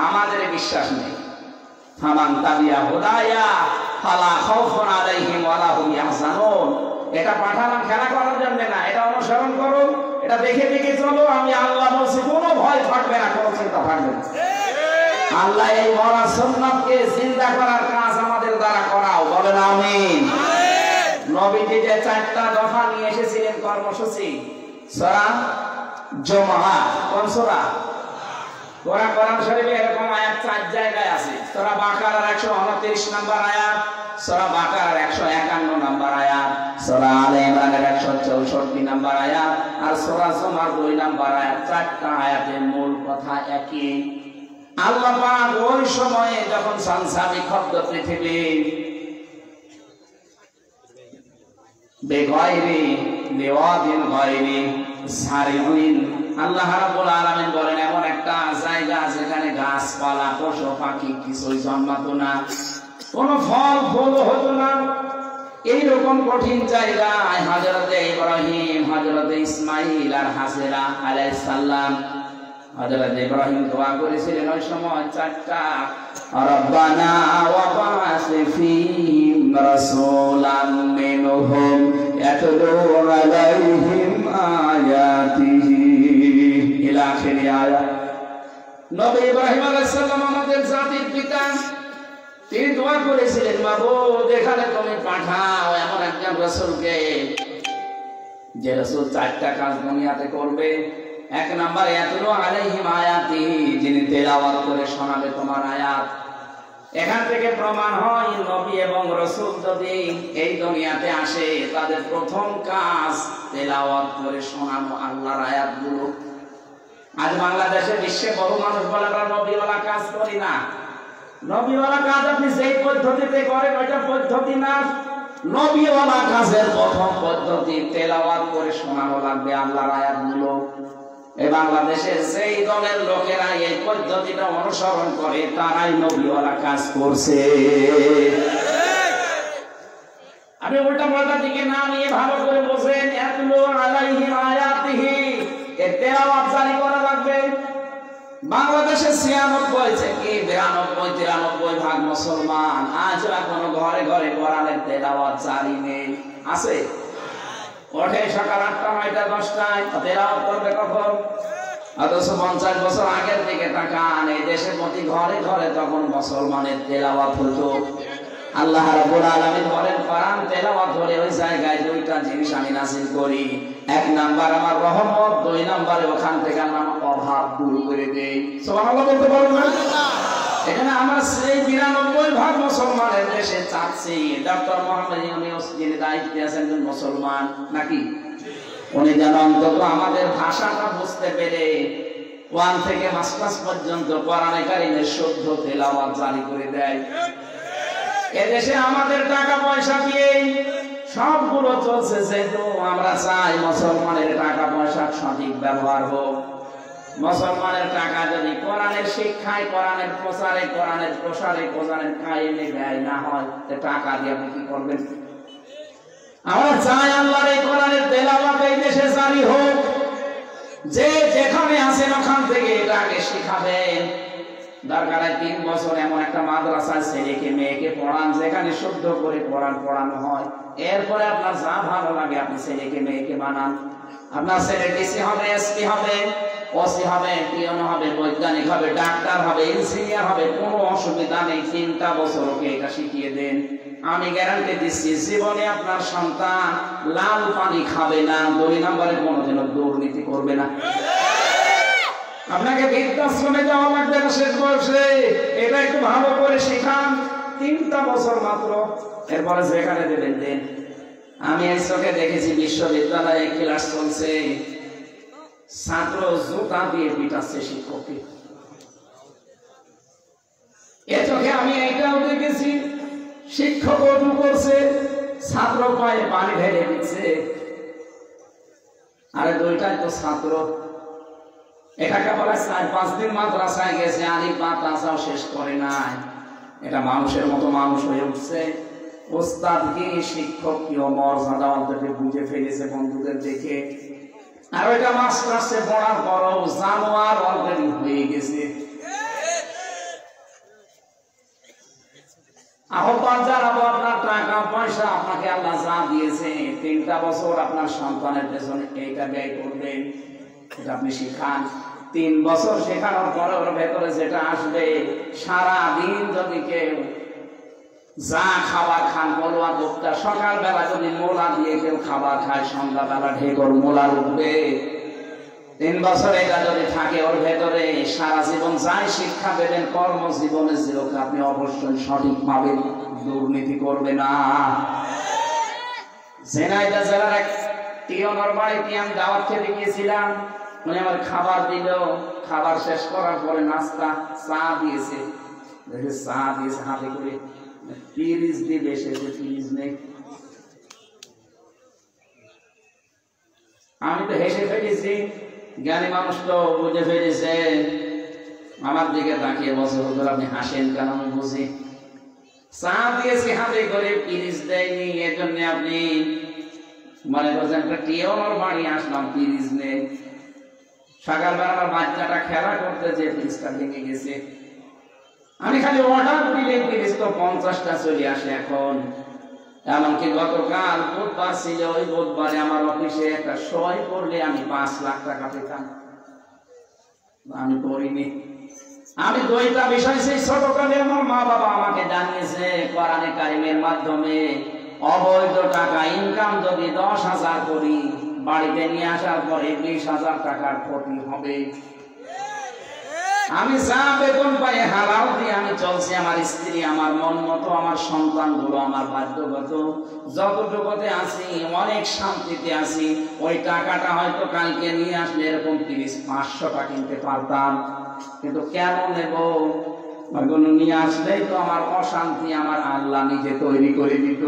আমাদের বিশ্বাস নেই। ফামান তাবিয়া হুদায়া ফালা খাউফুন আলাইহিম ওয়ালা হুম ইয়াহজানুন। এটা পাঠালাম খেলা করার জন্য না, এটা অনুসরণ করো, এটা দেখে দেখে চলো। আমি আল্লাহ বলছি কোনো ভয় থাকবে না, কোনো চিন্তা থাকবে না। আল্লাহ এই মরা সুন্নাতকে জিন্দা করার কাজ আমাদের দ্বারা করাও, বলেন আমিন। নবীজি যে 4টা দফা নিয়ে এসেছিলেন কর্মসূচি, সূরা জুমআ, কোন সূরা? কোরআন শরীফে এরকম আয়াত 4 জায়গায় আছে। সূরা বাকারার 129 নম্বর আয়াত, সূরা বাকারার 151 নম্বর আয়াত, সূরা আলে ইমরানের 164 নম্বর আয়াত, আর সূরা জুমার 2 নম্বর আয়াত। 4টা আয়াতের মূল কথা একই। আল্লাহ পাক ওই সময়ে যখন সংসারী খদ্দ পৃথিবী বেগাইরি লিওয়াদিন গায়রি সারিউন, আল্লাহ রাব্বুল আলামিন বলেন এমন একটা জায়গা যেখানে গাছপালা পশু পাখি কিছুই জন্মাতো না, কোন ফল ফুল হতো না। এইরকম কঠিন জায়গায় হযরতে ইব্রাহিম, হযরতে ইসমাঈল আর হাজেরা আলাইহিস সালাম, হযরতে ইব্রাহিম দোয়া করেছিলেন ওই সময় 4টা, রব্বানা ওয়া বা'আস ফীহিম রাসূলাম মিনহুম ইয়াতলু আলাইহিম আয়াতিহি ইলা আখির আয়াত। নবী ইব্রাহিম আলাইহিস সালাম আমাদের জাতির পিতা, তিনি দোয়া করেছিলেন মাবুদ এখানে তুমি পাঠাও এমন একজন রাসূলকে, যে রাসূল 4টা কাজ দুনিয়াতে করবে। 1 নম্বরে ইয়াতলু আলাইহিম আয়াতিহি, যিনি তেলাওয়াত করে শোনাবে তোমার আয়াত। এখান থেকে প্রমাণ হয় নবী এবং রাসূল যদি এই দুনিয়াতে আসে, তাদের প্রথম কাজ তেলাওয়াত করে শোনানো আল্লাহর আয়াতগুলো। আজ বাংলাদেশে বিশ্বে বহু মানুষ বলে আমরা নবীওয়ালা কাজ করি না। নবীওয়ালা কাজ আপনি যেই পদ্ধতিতে করেন ওইটা পদ্ধতি না। নবীওয়ালা কাজের প্রথম পদ্ধতি তেলাওয়াত করে শোনানো লাগবে আল্লাহর আয়াতগুলো। এই বাংলাদেশে যেই দলের লোকেরা এই পদ্ধতিটা অনুসরণ করে, তারাই নবীওয়ালা কাজ করছে। আমি উল্টা পাল্টা দিকে না নিয়ে ভালো করে বসেন, ইয়াতলু আলাইহিম আয়াতিহি, এর তেলাওয়াত জারি করা লাগবে। বাংলাদেশে 96 থেকে 92-93 ভাগ মুসলমান, আজও এখনো ঘরে ঘরে কোরআনের তেলাওয়াত জারি নেই। আছে? ওঠে সকাল 8টা 9টা 10টায়, তেলাওয়াত করবে কখন? অথচ 50 বছর আগের দিকে তাকান, এই দেশের প্রতি ঘরে ঘরে তখন মুসলমানের তেলাওয়াত হতো। আল্লাহ রাব্বুল আলামিন বলেন কোরআন তেলাওয়াত হলে ওই জায়গায় 2টা জিনিস আমি নাযিল করি। 1 নাম্বার আমার রহমত, 2 নাম্বারে ওখান থেকে আমার অভাব দূর করে দেই। সুবহানাল্লাহ বলতে পারবেন না? এখানে আমরা সেই 92 ভাগ মুসলমানের দেশে চাচ্ছি ডক্টর মোহাম্মদ ইউনূস, যিনি দায়িত্বে আছেন একজন মুসলমান নাকি, উনি যেন অন্তত আমাদের ভাষাটা বুঝতে পেরে 1 থেকে মাস্টার্স পর্যন্ত কোরআনে কারীমের শুদ্ধ তেলাওয়াত জারি করে দেয়। এদেশে আমাদের টাকা পয়সা দিয়ে সবগুলো চলছে, যেহেতু আমরা চাই মুসলমানের টাকা পয়সার সঠিক ব্যবহার হোক। মুসলমানের টাকা যদি কোরআনের শিক্ষায়, কোরআনের প্রচারে, কোরআনের প্রসারে, কোরআনের কায়েমে ব্যয় না হয়, তে টাকা দিয়ে আপনি কি করবেন? আমরা চাই আল্লাহর এই কোরআনের তেলাওয়াত এই দেশে জারি হোক। যে যেখানে আছেন ওখান থেকে এটা আগে শিখাবেন। দরকার 3 বছর এমন একটা মাদ্রাসায় ছেলেকে মেয়েকে পড়ান যেখানে শুদ্ধ করে কোরআন পড়ানো হয়। এরপরে আপনার যা ভালো লাগে আপনি ছেলেকে মেয়েকে বানান। আপনার ছেলে ডিসি হবে, এসপি হবে, ওসি হবে, পিয়ন হবে, বৈজ্ঞানিক হবে, ডাক্তার হবে, ইঞ্জিনিয়ার হবে, কোনো অসুবিধা নেই। 3টা বছর ওকে এটা শিখিয়ে দেন। আমি গ্যারান্টি দিচ্ছি জীবনে আপনার সন্তান লাল পানি খাবে না, 2 নম্বরে কোনোদিনও দুর্নীতি করবে না। আপনাকে বৃদ্ধাশ্রমে যাওয়া লাগবে না শেষ বয়সে, এটা একটু ভালো করে শেখান। 3টা বছর মাত্র, এরপরে যেখানে দেবেন দেন। আমি এই চোখে দেখেছি বিশ্ববিদ্যালয়ে ক্লাস চলছে, ছাত্র জুতা দিয়ে পিটাচ্ছে শিক্ষককে। এ চোখে আমি এইটাও দেখেছি, শিক্ষক অজু করছে, ছাত্র পায়ে পানি ঢেলে দিচ্ছে। আরে দুইটাই তো ছাত্র। এটাকে বলে 4-5 দিন মাদ্রাসায় গেছে, আলিফ বা তাসাও শেষ করে নাই, এটা মানুষের মতো মানুষ হয়ে উঠছে। ওস্তাদ কি শিক্ষক কি মর্যাদা অন্তকে বুঝে ফেলেছে বন্ধুদের দেখে। আর ওইটা মাস্টার্সে পড়ার পরও জানোয়ার অলরেডি হয়ে গেছে। আহ্বান জানাবো, আপনার টাকা পয়সা আপনাকে আল্লাহ যা দিয়েছে, 3টা বছর আপনার সন্তানের পেছনে এইটা ব্যয় করবেন, এটা আপনি শিখান। 3 বছর শেখানোর পরে ওর ভেতরে যেটা আসবে, সারা দিন যদি কেউ যা খাবার খান, বলুয়া কোপ্তা, সকালবেলা যদি মোলা দিয়ে কেউ খাবার খায়, সন্ধ্যাবেলা ঢেকর মোলা উঠবে। 3 বছর এটা যদি থাকে ওর ভেতরে, সারা জীবন যাই শিক্ষা দেবেন, কর্মজীবনে যেরকম আপনি অবশ্যই সঠিক পাবেন, দুর্নীতি করবে না। ঝিনাইদহ জেলার এক টিওনার বাড়িতে আমি দাওয়াত খেতে গিয়েছিলাম। উনি আমার খাবার দিল, খাবার শেষ করার পরে নাস্তা চা দিয়েছে, চা দিয়েছে হাতে করে, পিরিজ দিবে, সে পিরিজ নেই। আমি তো হেসে ফেলেছি, জ্ঞানী মানুষ তো বুঝে ফেলেছে। আমার দিকে তাকিয়ে বসে, হুজুর আপনি হাসেন কেন? আমি বুঝি চা দিয়েছি হাতে করে, পিরিজ দেয়নি, এজন্য আপনি মনে করছেন একটা টিওনার বাড়ি আসলাম, পিরিজ নেই। সকালবেলা আমার বাচ্চাটা খেলা করতে যে পিরিজটা ভেঙে গেছে, আমি খালি অর্ডার দিলে পিরিজ তো 50টা চলে আসে এখন। এমনকি গতকাল বুধবার ছিল, ওই বুধবারে আমার অফিসে একটা সই করলে আমি 5 লাখ টাকা পেতাম, আমি করিনি। আমি 2টা বিষয় সেই ছোটকালে আমার মা বাবা আমাকে জানিয়েছে, কোরআনে কারিমের মাধ্যমে অবৈধ টাকা ইনকাম যদি 10,000 করি, বাড়িতে নিয়ে আসার পরে 20,000 টাকার ক্ষতি হবে। আমি যা বেতন পাই হালাল দিয়ে আমি চলছি, আমার স্ত্রী, আমার মন মতো, আমার সন্তানগুলো আমার বাধ্যগত, যতটুকুতে আছি অনেক শান্তিতে আছি। ওই টাকাটা হয়তো কালকে নিয়ে আসলে এরকম 30-500টা কিনতে পারতাম, কিন্তু কেন নেব? ওইগুলো নিয়ে আসলেই তো আমার অশান্তি আমার আল্লাহ নিজে তৈরি করে দিত।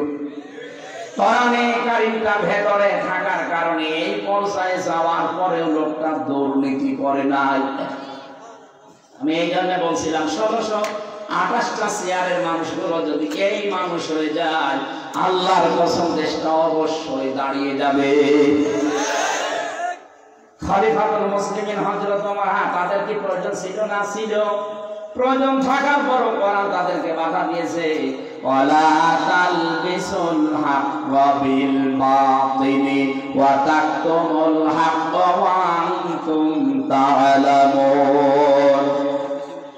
কোরআনে কারিমটা ভেতরে থাকার কারণে এই পর্যায়ে যাওয়ার পরেও লোকটা দুর্নীতি করে নাই। আমি এই জন্য বলছিলাম 1628টা চেয়ারের মানুষগুলো যদি এই মানুষ হয়ে যায়, আল্লাহর কসম দেশটা অবশ্যই দাঁড়িয়ে যাবে। খলিফাতুল মুসলিমিন হযরত ওমর, তাদের কি প্রয়োজন ছিল না? ছিল। প্রয়োজন থাকার পরও কোরআন তাদেরকে বাধা দিয়েছে, ওয়ালা তালবিসুল হাক্কা বিল বাতিলি ওয়া তাকতুমুল হাক্কা ওয়া আনতুম তা'লামুন।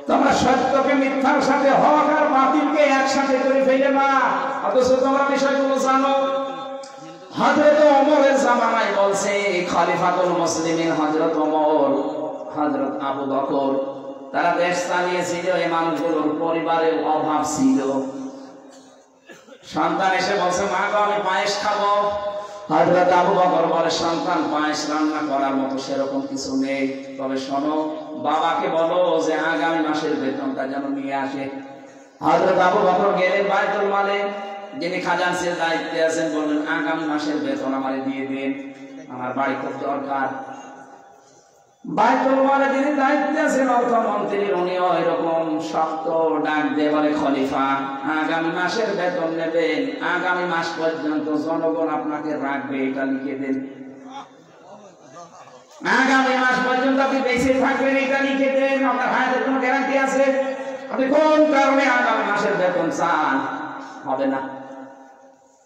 তোমরা সত্যকে মিথ্যার সাথে, হক আর বাতিলকে একসাথে করে ফেলে না, অথচ তোমরা বিষয়গুলো জানো। হযরত ওমরের জামানায় বলছে, খলিফাতুল মুসলিমিন হযরত ওমর, হযরত আবু বকর, তারা দেশ চালিয়েছিল। এই মানুষগুলোর পরিবারের অভাব ছিল। সন্তান এসে বলছে, মা গো আমি পায়েস খাবো। হযরত আবু বকর বলে, সন্তান পায়েস রান্না করার মতো সেরকম কিছু নেই, তবে শোনো, বাবাকে বলো যে আগামী মাসের বেতনটা যেন নিয়ে আসে। হযরত আবু বকর গেলেন বাইতুল মালে, যিনি খাজানসির দায়িত্বে আছেন, বললেন আগামী মাসের বেতন আমারে দিয়ে দিন, আমার বাড়ি খুব দরকার। বাইতুল মালে যিনি দায়িত্বে আছেন অর্থমন্ত্রী, উনিও এরকম শক্ত ডাক দিয়ে বলে, খলিফা আগামী মাসের বেতন নেবেন, আগামী মাস পর্যন্ত জনগণ আপনাকে রাখবে, এটা লিখে দেন। আগামী মাস পর্যন্ত আপনি বেঁচে থাকবেন, এটা লিখে দেন। আপনার হায়াতের কোনো গ্যারান্টি আছে? আপনি কোন কারণে আগামী মাসের বেতন চান? হবে না।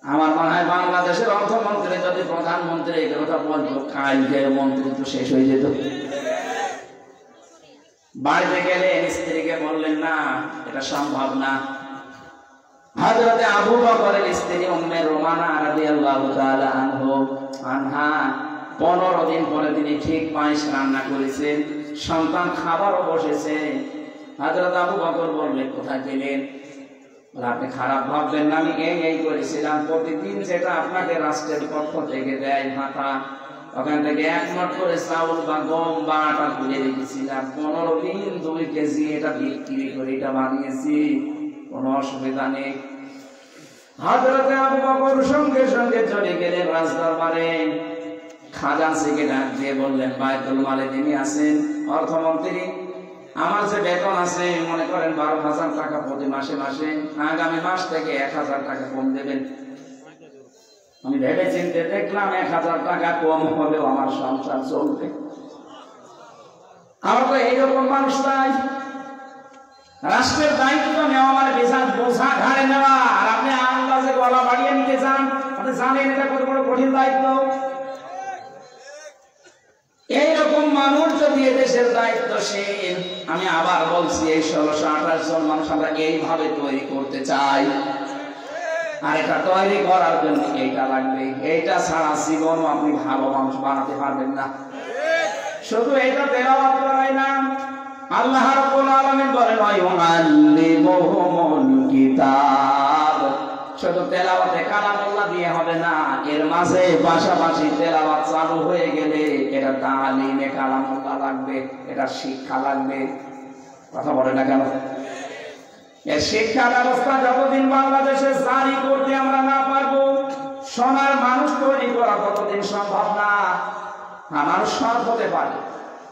আমার মনে হয় বাংলাদেশের অর্থমন্ত্রী যদি প্রধানমন্ত্রী এই কথা বলতো, কালকে মন্ত্রী তো শেষ হয়ে যেত। বাড়িতে গেলে স্ত্রীকে বললেন, না এটা সম্ভব না। হযরত আবু বকরের স্ত্রী উম্মে রোমানা রাদিয়াল্লাহু তাআলা আনহা 15 দিন পরে তিনি ঠিক পায়েস রান্না করেছেন, সন্তান খাবারও বসেছে। হযরত আবু বকর বললেন, কোথায় পেলেন? আপনি খারাপ ভাববেন না, আমি এই করেছিলাম। প্রতিদিন যেটা আপনাকে রাষ্ট্রের পক্ষ থেকে দেয় ভাতা, ওখান থেকে 1 মণ করে চাউল বা গম বা আটা তুলে রেখেছিলাম, 15 দিন 2 কেজি এটা বিক্রি করে এটা বানিয়েছি, কোনো অসুবিধা নেই। হযরত আবু বকর সঙ্গে সঙ্গে চলে গেলেন রাজদরবারে। খাজাঞ্চিকে ডাক দিয়ে বললেন, বায়তুল মালে যিনি আছেন অর্থমন্ত্রী, আমার যে বেতন আছে মনে করেন 12,000 টাকা প্রতি মাসে মাসে, আগামী মাস থেকে 1,000 টাকা কম দেবেন। আমি ভেবে চিন্তে দেখলাম 1,000 টাকা কম হলেও আমার সংসার চলবে। আমার তো এইরকম মানুষ নাই। রাষ্ট্রের দায়িত্ব নেওয়া মানে বিশাল বোঝা ঘাড়ে নেওয়া, আর আপনি আন্দাজে গলা বাড়িয়ে নিতে চান। আপনি জানেন এটা কত বড় কঠিন দায়িত্ব। এইরকম মানুষ যদি এদেশের দায়িত্বশীল, আমি আবার বলছি, এই 1628 জন মানুষ আমরা এইভাবে তৈরি করতে চাই। আর এটা তৈরি করার জন্য এইটা লাগবে, এইটা ছাড়া জীবনও আপনি ভালো মানুষ বানাতে পারবেন না। শুধু এটা তেলাওয়াত করাই না, আল্লাহ রাব্বুল আলামিন বলেন ওয়ায়ুআল্লিমুহুমুল কিতাব। শুধু তেলাওয়াতে কালামুল্লাহ দিয়ে হবে না, এর মাঝে পাশাপাশি তেলাওয়াত চালু হয়ে গেলে এটা তালিমে কালামুল্লাহ লাগবে, এটা শিক্ষা লাগবে। কথা বলে না কেন? এই শিক্ষা ব্যবস্থা যতদিন বাংলাদেশে জারি করতে আমরা না পারবো, সোনার মানুষ তৈরি করা ততদিন সম্ভব না। মানুষ সৎ হতে পারে,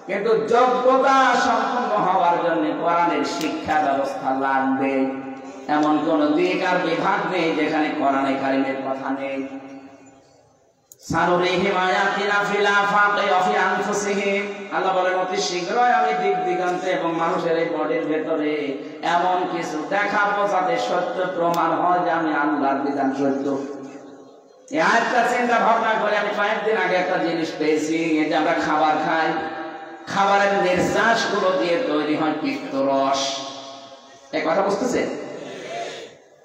কিন্তু যোগ্যতা সম্পন্ন হওয়ার জন্য কোরআনের শিক্ষা ব্যবস্থা লাগবে। এমন কোন দিক আর বিভাগ নেই যেখানে কোরআনে কারিমের কথা নেই। সানুরিহিম আয়াতিনা ফিল আফাকি ওয়া ফি আনফুসিহিম, আল্লাহ বলেন অতি শীঘ্রই আমি দিক দিগন্তে এবং মানুষের এই বডির ভেতরে এমন কিছু দেখাবো যাতে সত্য প্রমাণ হয় যে আমি আল্লাহর বিধান সত্য। এই আয়াতটা চিন্তা ভাবনা করে আমি কয়েকদিন আগে একটা জিনিস পেয়েছি, এটা আমরা খাবার খাই, খাবারের নির্যাস গুলো দিয়ে তৈরি হয় পিত্তরস। এই কথা বুঝতেছেন?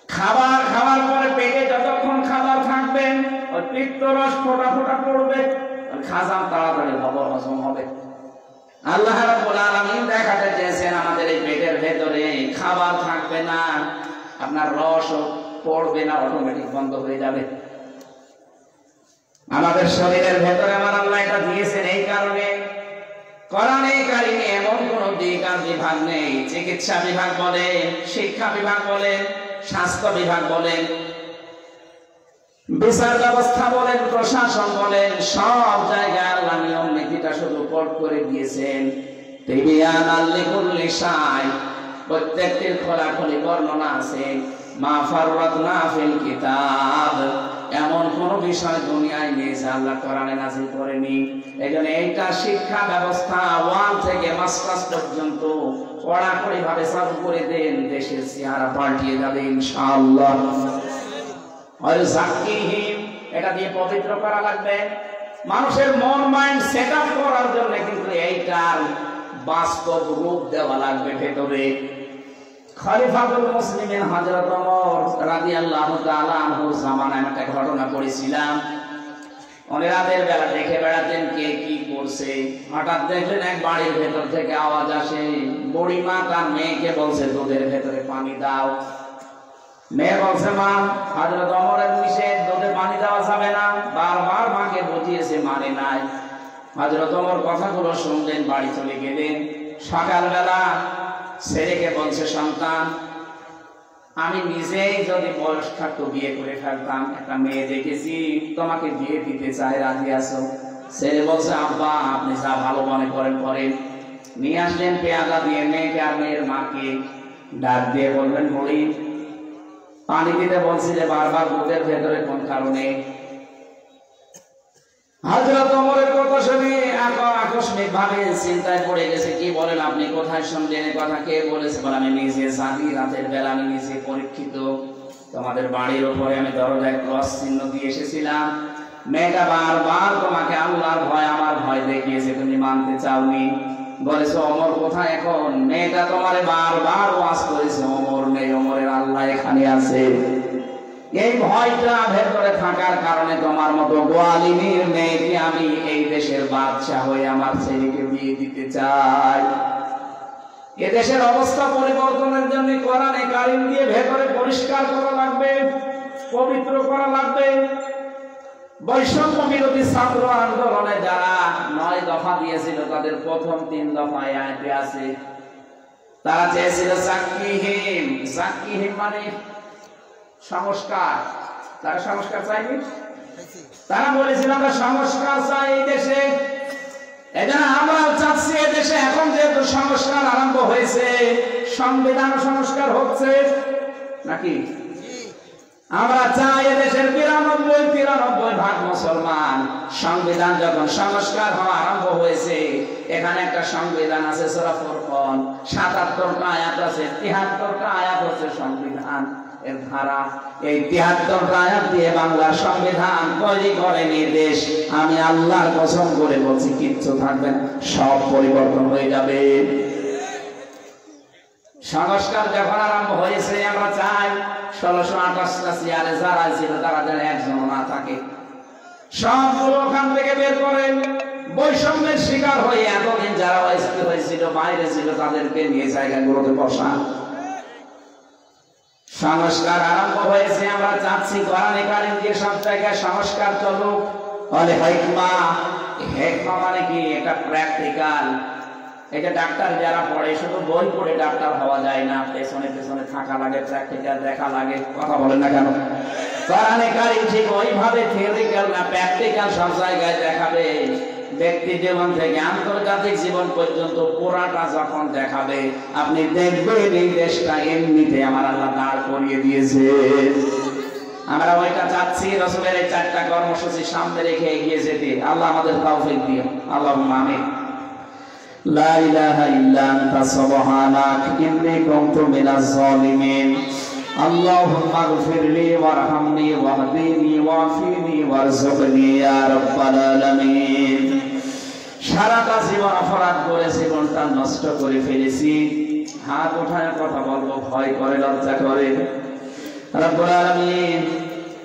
খাবার খাওয়ার পরে পেটে যতক্ষণ খাবার থাকবেন ওই পিত্তরস ফোঁটা ফোঁটা পড়বে, খাজাম তাড়াতাড়ি হজম হবে। আল্লাহ রাব্বুল আলামিন দেখাতে চেয়েছেন আমাদের এই পেটের ভেতরে খাবার থাকবে না, আপনার রসও পড়বে না, অটোমেটিক বন্ধ হয়ে যাবে। আমাদের শরীরের ভেতরে আমার আল্লাহ এটা দিয়েছেন এই কারণে। কোরআনে কারিমে এমন কোন দিক আর বিভাগ নেই, চিকিৎসা বিভাগ বলেন, শিক্ষা বিভাগ বলেন, স্বাস্থ্য বিভাগ বলেন, বিচার ব্যবস্থা বলেন, প্রশাসন বলেন, সব জায়গায় আল্লাহ নিয়ম নীতিটা শুধু কোড করে দিয়েছেন। তিবিয়ানাল লিকুল্লি শাই, প্রত্যেকটির খোলাখুলি বর্ণনা আছে। মা ফাররাতনা ফিল কিতাব, এমন কোন বিষয় দুনিয়ায় নেই যা আল্লাহ কোরআনে নাযিল করেনি। এজন্য এইটা শিক্ষা ব্যবস্থা 1 থেকে মাস্টার্স পর্যন্ত কড়াকড়ি ভাবে চালু করে দেন, দেশের চেহারা পাল্টিয়ে যাবে ইনশাআল্লাহ। আর যাকিহিম, এটা দিয়ে পবিত্র করা লাগবে। মানুষের মন মাইন্ড সেটআপ করার জন্য কিন্তু এইটার বাস্তব রূপ দেওয়া লাগবে ভেতরে। খলিফাতুল মুসলিমিন হযরত ওমর রাদিয়াল্লাহু তাআলা আনহুর জামানায় একটা ঘটনা পড়েছিলাম। উনি রাতের বেলা দেখে বেড়াতেন কে কি করছে। হঠাৎ দেখলেন এক বাড়ির ভেতর থেকে আওয়াজ আসে, বুড়িমা তার মেয়েকে বলছে দুধের ভেতরে পানি দাও। মেয়ে বলছে মা, হযরত ওমরের নিষেধ, দুধে পানি দেওয়া যাবে না। বারবার মাকে বুঝিয়েছে, মানে নাই। হযরত ওমর কথাগুলো শুনলেন, বাড়ি চলে গেলেন। সকালবেলা ছেলেকে বলছে, সন্তান, আমি নিজেই যদি বয়স থাকতো বিয়ে করে ফেলতাম, একটা মেয়ে দেখেছি, তোমাকে বিয়ে দিতে চাই, রাজি আছো? ছেলে বলছে, আব্বা আপনি যা ভালো মনে করেন করেন। নিয়ে আসলেন পেয়ালা দিয়ে মেয়েকে আর মেয়ের মাকে। ডাক দিয়ে বলবেন, বুড়ি পানি দিতে বলছি যে বারবার দুধের ভেতরে কোন কারণে? হযরত ওমরের কথা শুনে আকস্মিক ভাবে চিন্তায় পড়ে গেছে। কি বলেন আপনি? কোথায় শুনলেন এই কথা? কে বলেছে? বলে আমি নিজে জানি, রাতের বেলা আমি নিজে পরীক্ষিত। তোমাদের বাড়ির উপরে আমি দরজায় ক্রস চিহ্ন দিয়ে এসেছিলাম। মেয়েটা বারবার তোমাকে আল্লাহর ভয় আমার ভয় দেখিয়েছে, তুমি মানতে চাওনি। বলেছে ওমর কোথায় এখন? মেয়েটা তোমারে বারবার ওয়াজ করেছে, ওমর নেই, ওমরের আল্লাহ এখানে আছে। এই ভয়টা ভেতরে থাকার কারণে তোমার মতো গোয়ালিনীর মেয়েকে আমি এই দেশের বাদশা হয়ে আমার ছেলেকে বিয়ে দিতে চাই। এদেশের অবস্থা পরিবর্তনের জন্য কোরআনে কারিম দিয়ে ভেতরে পরিষ্কার করা লাগবে, পবিত্র করা লাগবে। বৈষম্য বিরোধী ছাত্র আন্দোলনে যারা 9 দফা দিয়েছিল তাদের প্রথম 3 দফায় আয়াতে আছে তারা চেয়েছিল জাকিহিম মানে সংস্কার। তারা সংস্কার চাইনি, তারা বলেছিল আমরা সংস্কার চাই এই দেশে। এজন্য আমরা চাচ্ছি এই দেশে এখন যেহেতু সংস্কার আরম্ভ হয়েছে, সংবিধান সংস্কার হচ্ছে নাকি, আমরা চাই এদেশের 93-93% মুসলমান। সংবিধান যখন সংস্কার হওয়া আরম্ভ হয়েছে, এখানে একটা সংবিধান আছে সূরা ফুরকান, 77টা আয়াত আছে, 73টা আয়াত হচ্ছে সংবিধান এর ধারা। এই 73টা আয়াত দিয়ে বাংলার সংবিধান তৈরি করেনি দেশ। আমি আল্লাহর কসম করে বলছি কিচ্ছু থাকবে না, সব পরিবর্তন হয়ে যাবে। সংস্কার যখন আরম্ভ হয়েছে, আমরা চাই 1628টা চেয়ারে যারা ছিল তারা যেন একজন না থাকে, সবগুলো ওখান থেকে বের করেন। বৈষম্যের শিকার হয়ে এতদিন যারা হয়েছিল বাইরে ছিল তাদেরকে নিয়ে জায়গাগুলোতে বসা। সংস্কার আরম্ভ হয়েছে, আমরা চাচ্ছি কোরআনে কারীম দিয়ে সব জায়গায় সংস্কার চলুক। বলে হিকমা, হিকমা মানে কি? এটা প্র্যাকটিক্যাল। এটা ডাক্তার যারা পড়ে, শুধু বই পড়ে ডাক্তার হওয়া যায় না, পেছনে পেছনে থাকা লাগে, প্র্যাকটিক্যাল দেখা লাগে। কথা বলেন না কেন? কোরআনে কারীম ঠিক ওইভাবে থিওরিক্যাল না, প্র্যাকটিক্যাল সব জায়গায় দেখাবে। ব্যক্তি জীবন থেকে আন্তর্জাতিক জীবন পর্যন্ত পুরাটা যখন দেখাবে, আপনি দেখবেন এই দেশটা এমনিতে আমার আল্লাহ দাঁড় করিয়ে দিয়েছে। আমরা ওইটা চাচ্ছি। রাসূলের এই 4টা কর্মসূচি সামনে রেখে এগিয়ে যেতে আল্লাহ আমাদের তৌফিক দিও, আল্লাহুম্মা আমিন। লা ইলাহা ইল্লা আনতা সুবহানাক ইন্নী কুনতু মিনাজ জালিমিন। আল্লাহুম্মা ইগফিরলি ওয়ারহামনি ওয়াহদিনি ওয়াফিনি ওয়ারযুকনি ইয়া রাব্বাল আলামিন। সারাটা জীবন অপরাধ করে জীবনটা নষ্ট করে ফেলেছি। হাত ওঠায় কথা বলবো ভয় করে, লজ্জা করে। রব্বুল আলামিন,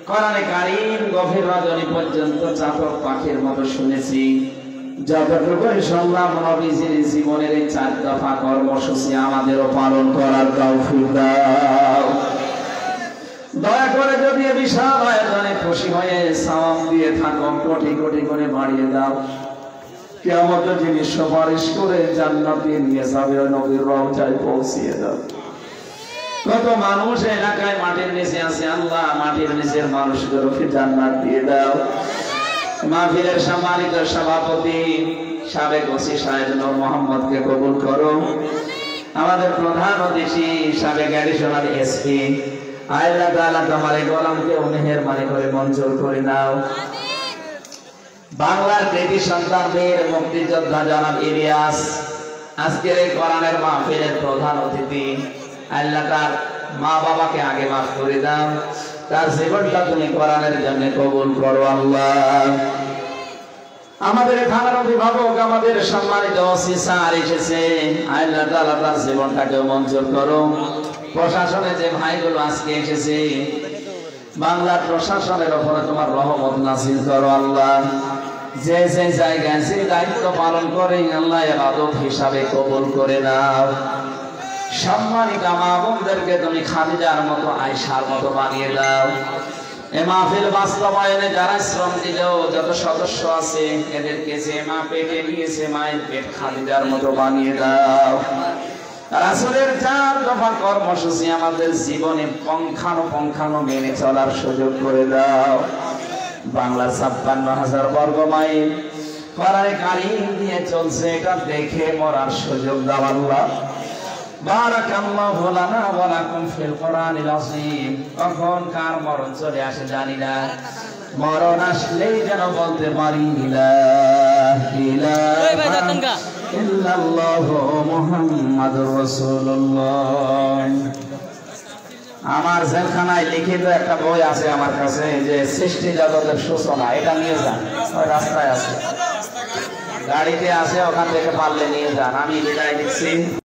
কোরআনে কারীম গভীর রজনী পর্যন্ত চাতক পাখির মতো শুনেছি। যতটুকু শুনলাম নবীজির জীবনের এই 4 দফা কর্মসূচি আমাদেরও পালন করার তৌফিক দাও। দয়া করে যদি বিশাল আয়োজনে খুশি হয়ে সাওয়াব দিয়ে থাকো, কোটি কোটি করে বাড়িয়ে দাও। কিয়ামতের দিন সুপারিশ করে জান্নাতে নিয়ে যাবে, নবীর রওজায় পৌঁছিয়ে দাও। কত মানুষ এলাকায় মাটির নিচে আছে, আল্লাহ মাটির নিচের মানুষগুলোকে জান্নাত দিয়ে দাও। মাহফিলের সম্মানিত সভাপতি সাবেক ওসি সাহেব নূর মোহাম্মদকে কবুল করো। আমাদের প্রধান অতিথি সাবেক অ্যাডিশনাল এসপি, আল্লাহ তাআলা তোমার এই গোলামকে মেহেরবানি করে মঞ্জুর করে নাও। বাংলার কৃতি সন্তান বীর মুক্তিযোদ্ধা জনাব ইলিয়াস আজকের এই কোরআনের মাহফিলের প্রধান অতিথি। আল্লাহ তার মা বাবাকে আগে মাফ করে দাও, তার জীবনটা তুমি কোরআনের জন্য কবুল করো আল্লাহ। আমাদের থানার অভিভাবক, আমাদের সম্মানিত ওসি স্যার এসেছে, আল্লাহ তাআলা তার জীবনটাকে মঞ্জুর করো। প্রশাসনে যে ভাইগুলো আজকে এসেছে, বাংলার প্রশাসনের উপরে তোমার রহমত নাযিল করো আল্লাহ। যে যে জায়গায় যে দায়িত্ব পালন করে আল্লাহ ইবাদত হিসাবে কবুল করে নাও। সম্মানিত মা বোনদেরকে তুমি খাদিজার মতো, আয়েশার মতো বানিয়ে দাও। এই মাহফিল বাস্তবায়নে যারা শ্রম দিল, যত সদস্য আছে, এদেরকে যে মা পেটে নিয়েছে মায়ের পেট খাদিজার মতো বানিয়ে দাও। রাসূলের 4 দফা কর্মসূচি আমাদের জীবনে পঙ্খানো মেনে চলার সুযোগ করে দাও। বাংলার 56,000 বর্গ মাইল কোরআনে কারীম দিয়ে চলছে, এটা দেখে মরার সুযোগ দাও আল্লাহ। বারাকাল্লাহু লানা ওয়া লাকুম ফিল কোরআনিল আযীম। কখন কার মরণ চলে আসে জানি না, মরণ আসলেই যেন বলতে পারি লা ইলাহা ইল্লাল্লাহু মুহাম্মাদুর রাসূলুল্লাহ। আমার জেলখানায় লিখিত একটা বই আছে আমার কাছে, যে সৃষ্টি জগতের সূচনা, এটা নিয়ে যান, ওই রাস্তায় আছে, গাড়িতে আছে, ওখান থেকে পারলে নিয়ে যান। আমি বিদায় দিচ্ছি।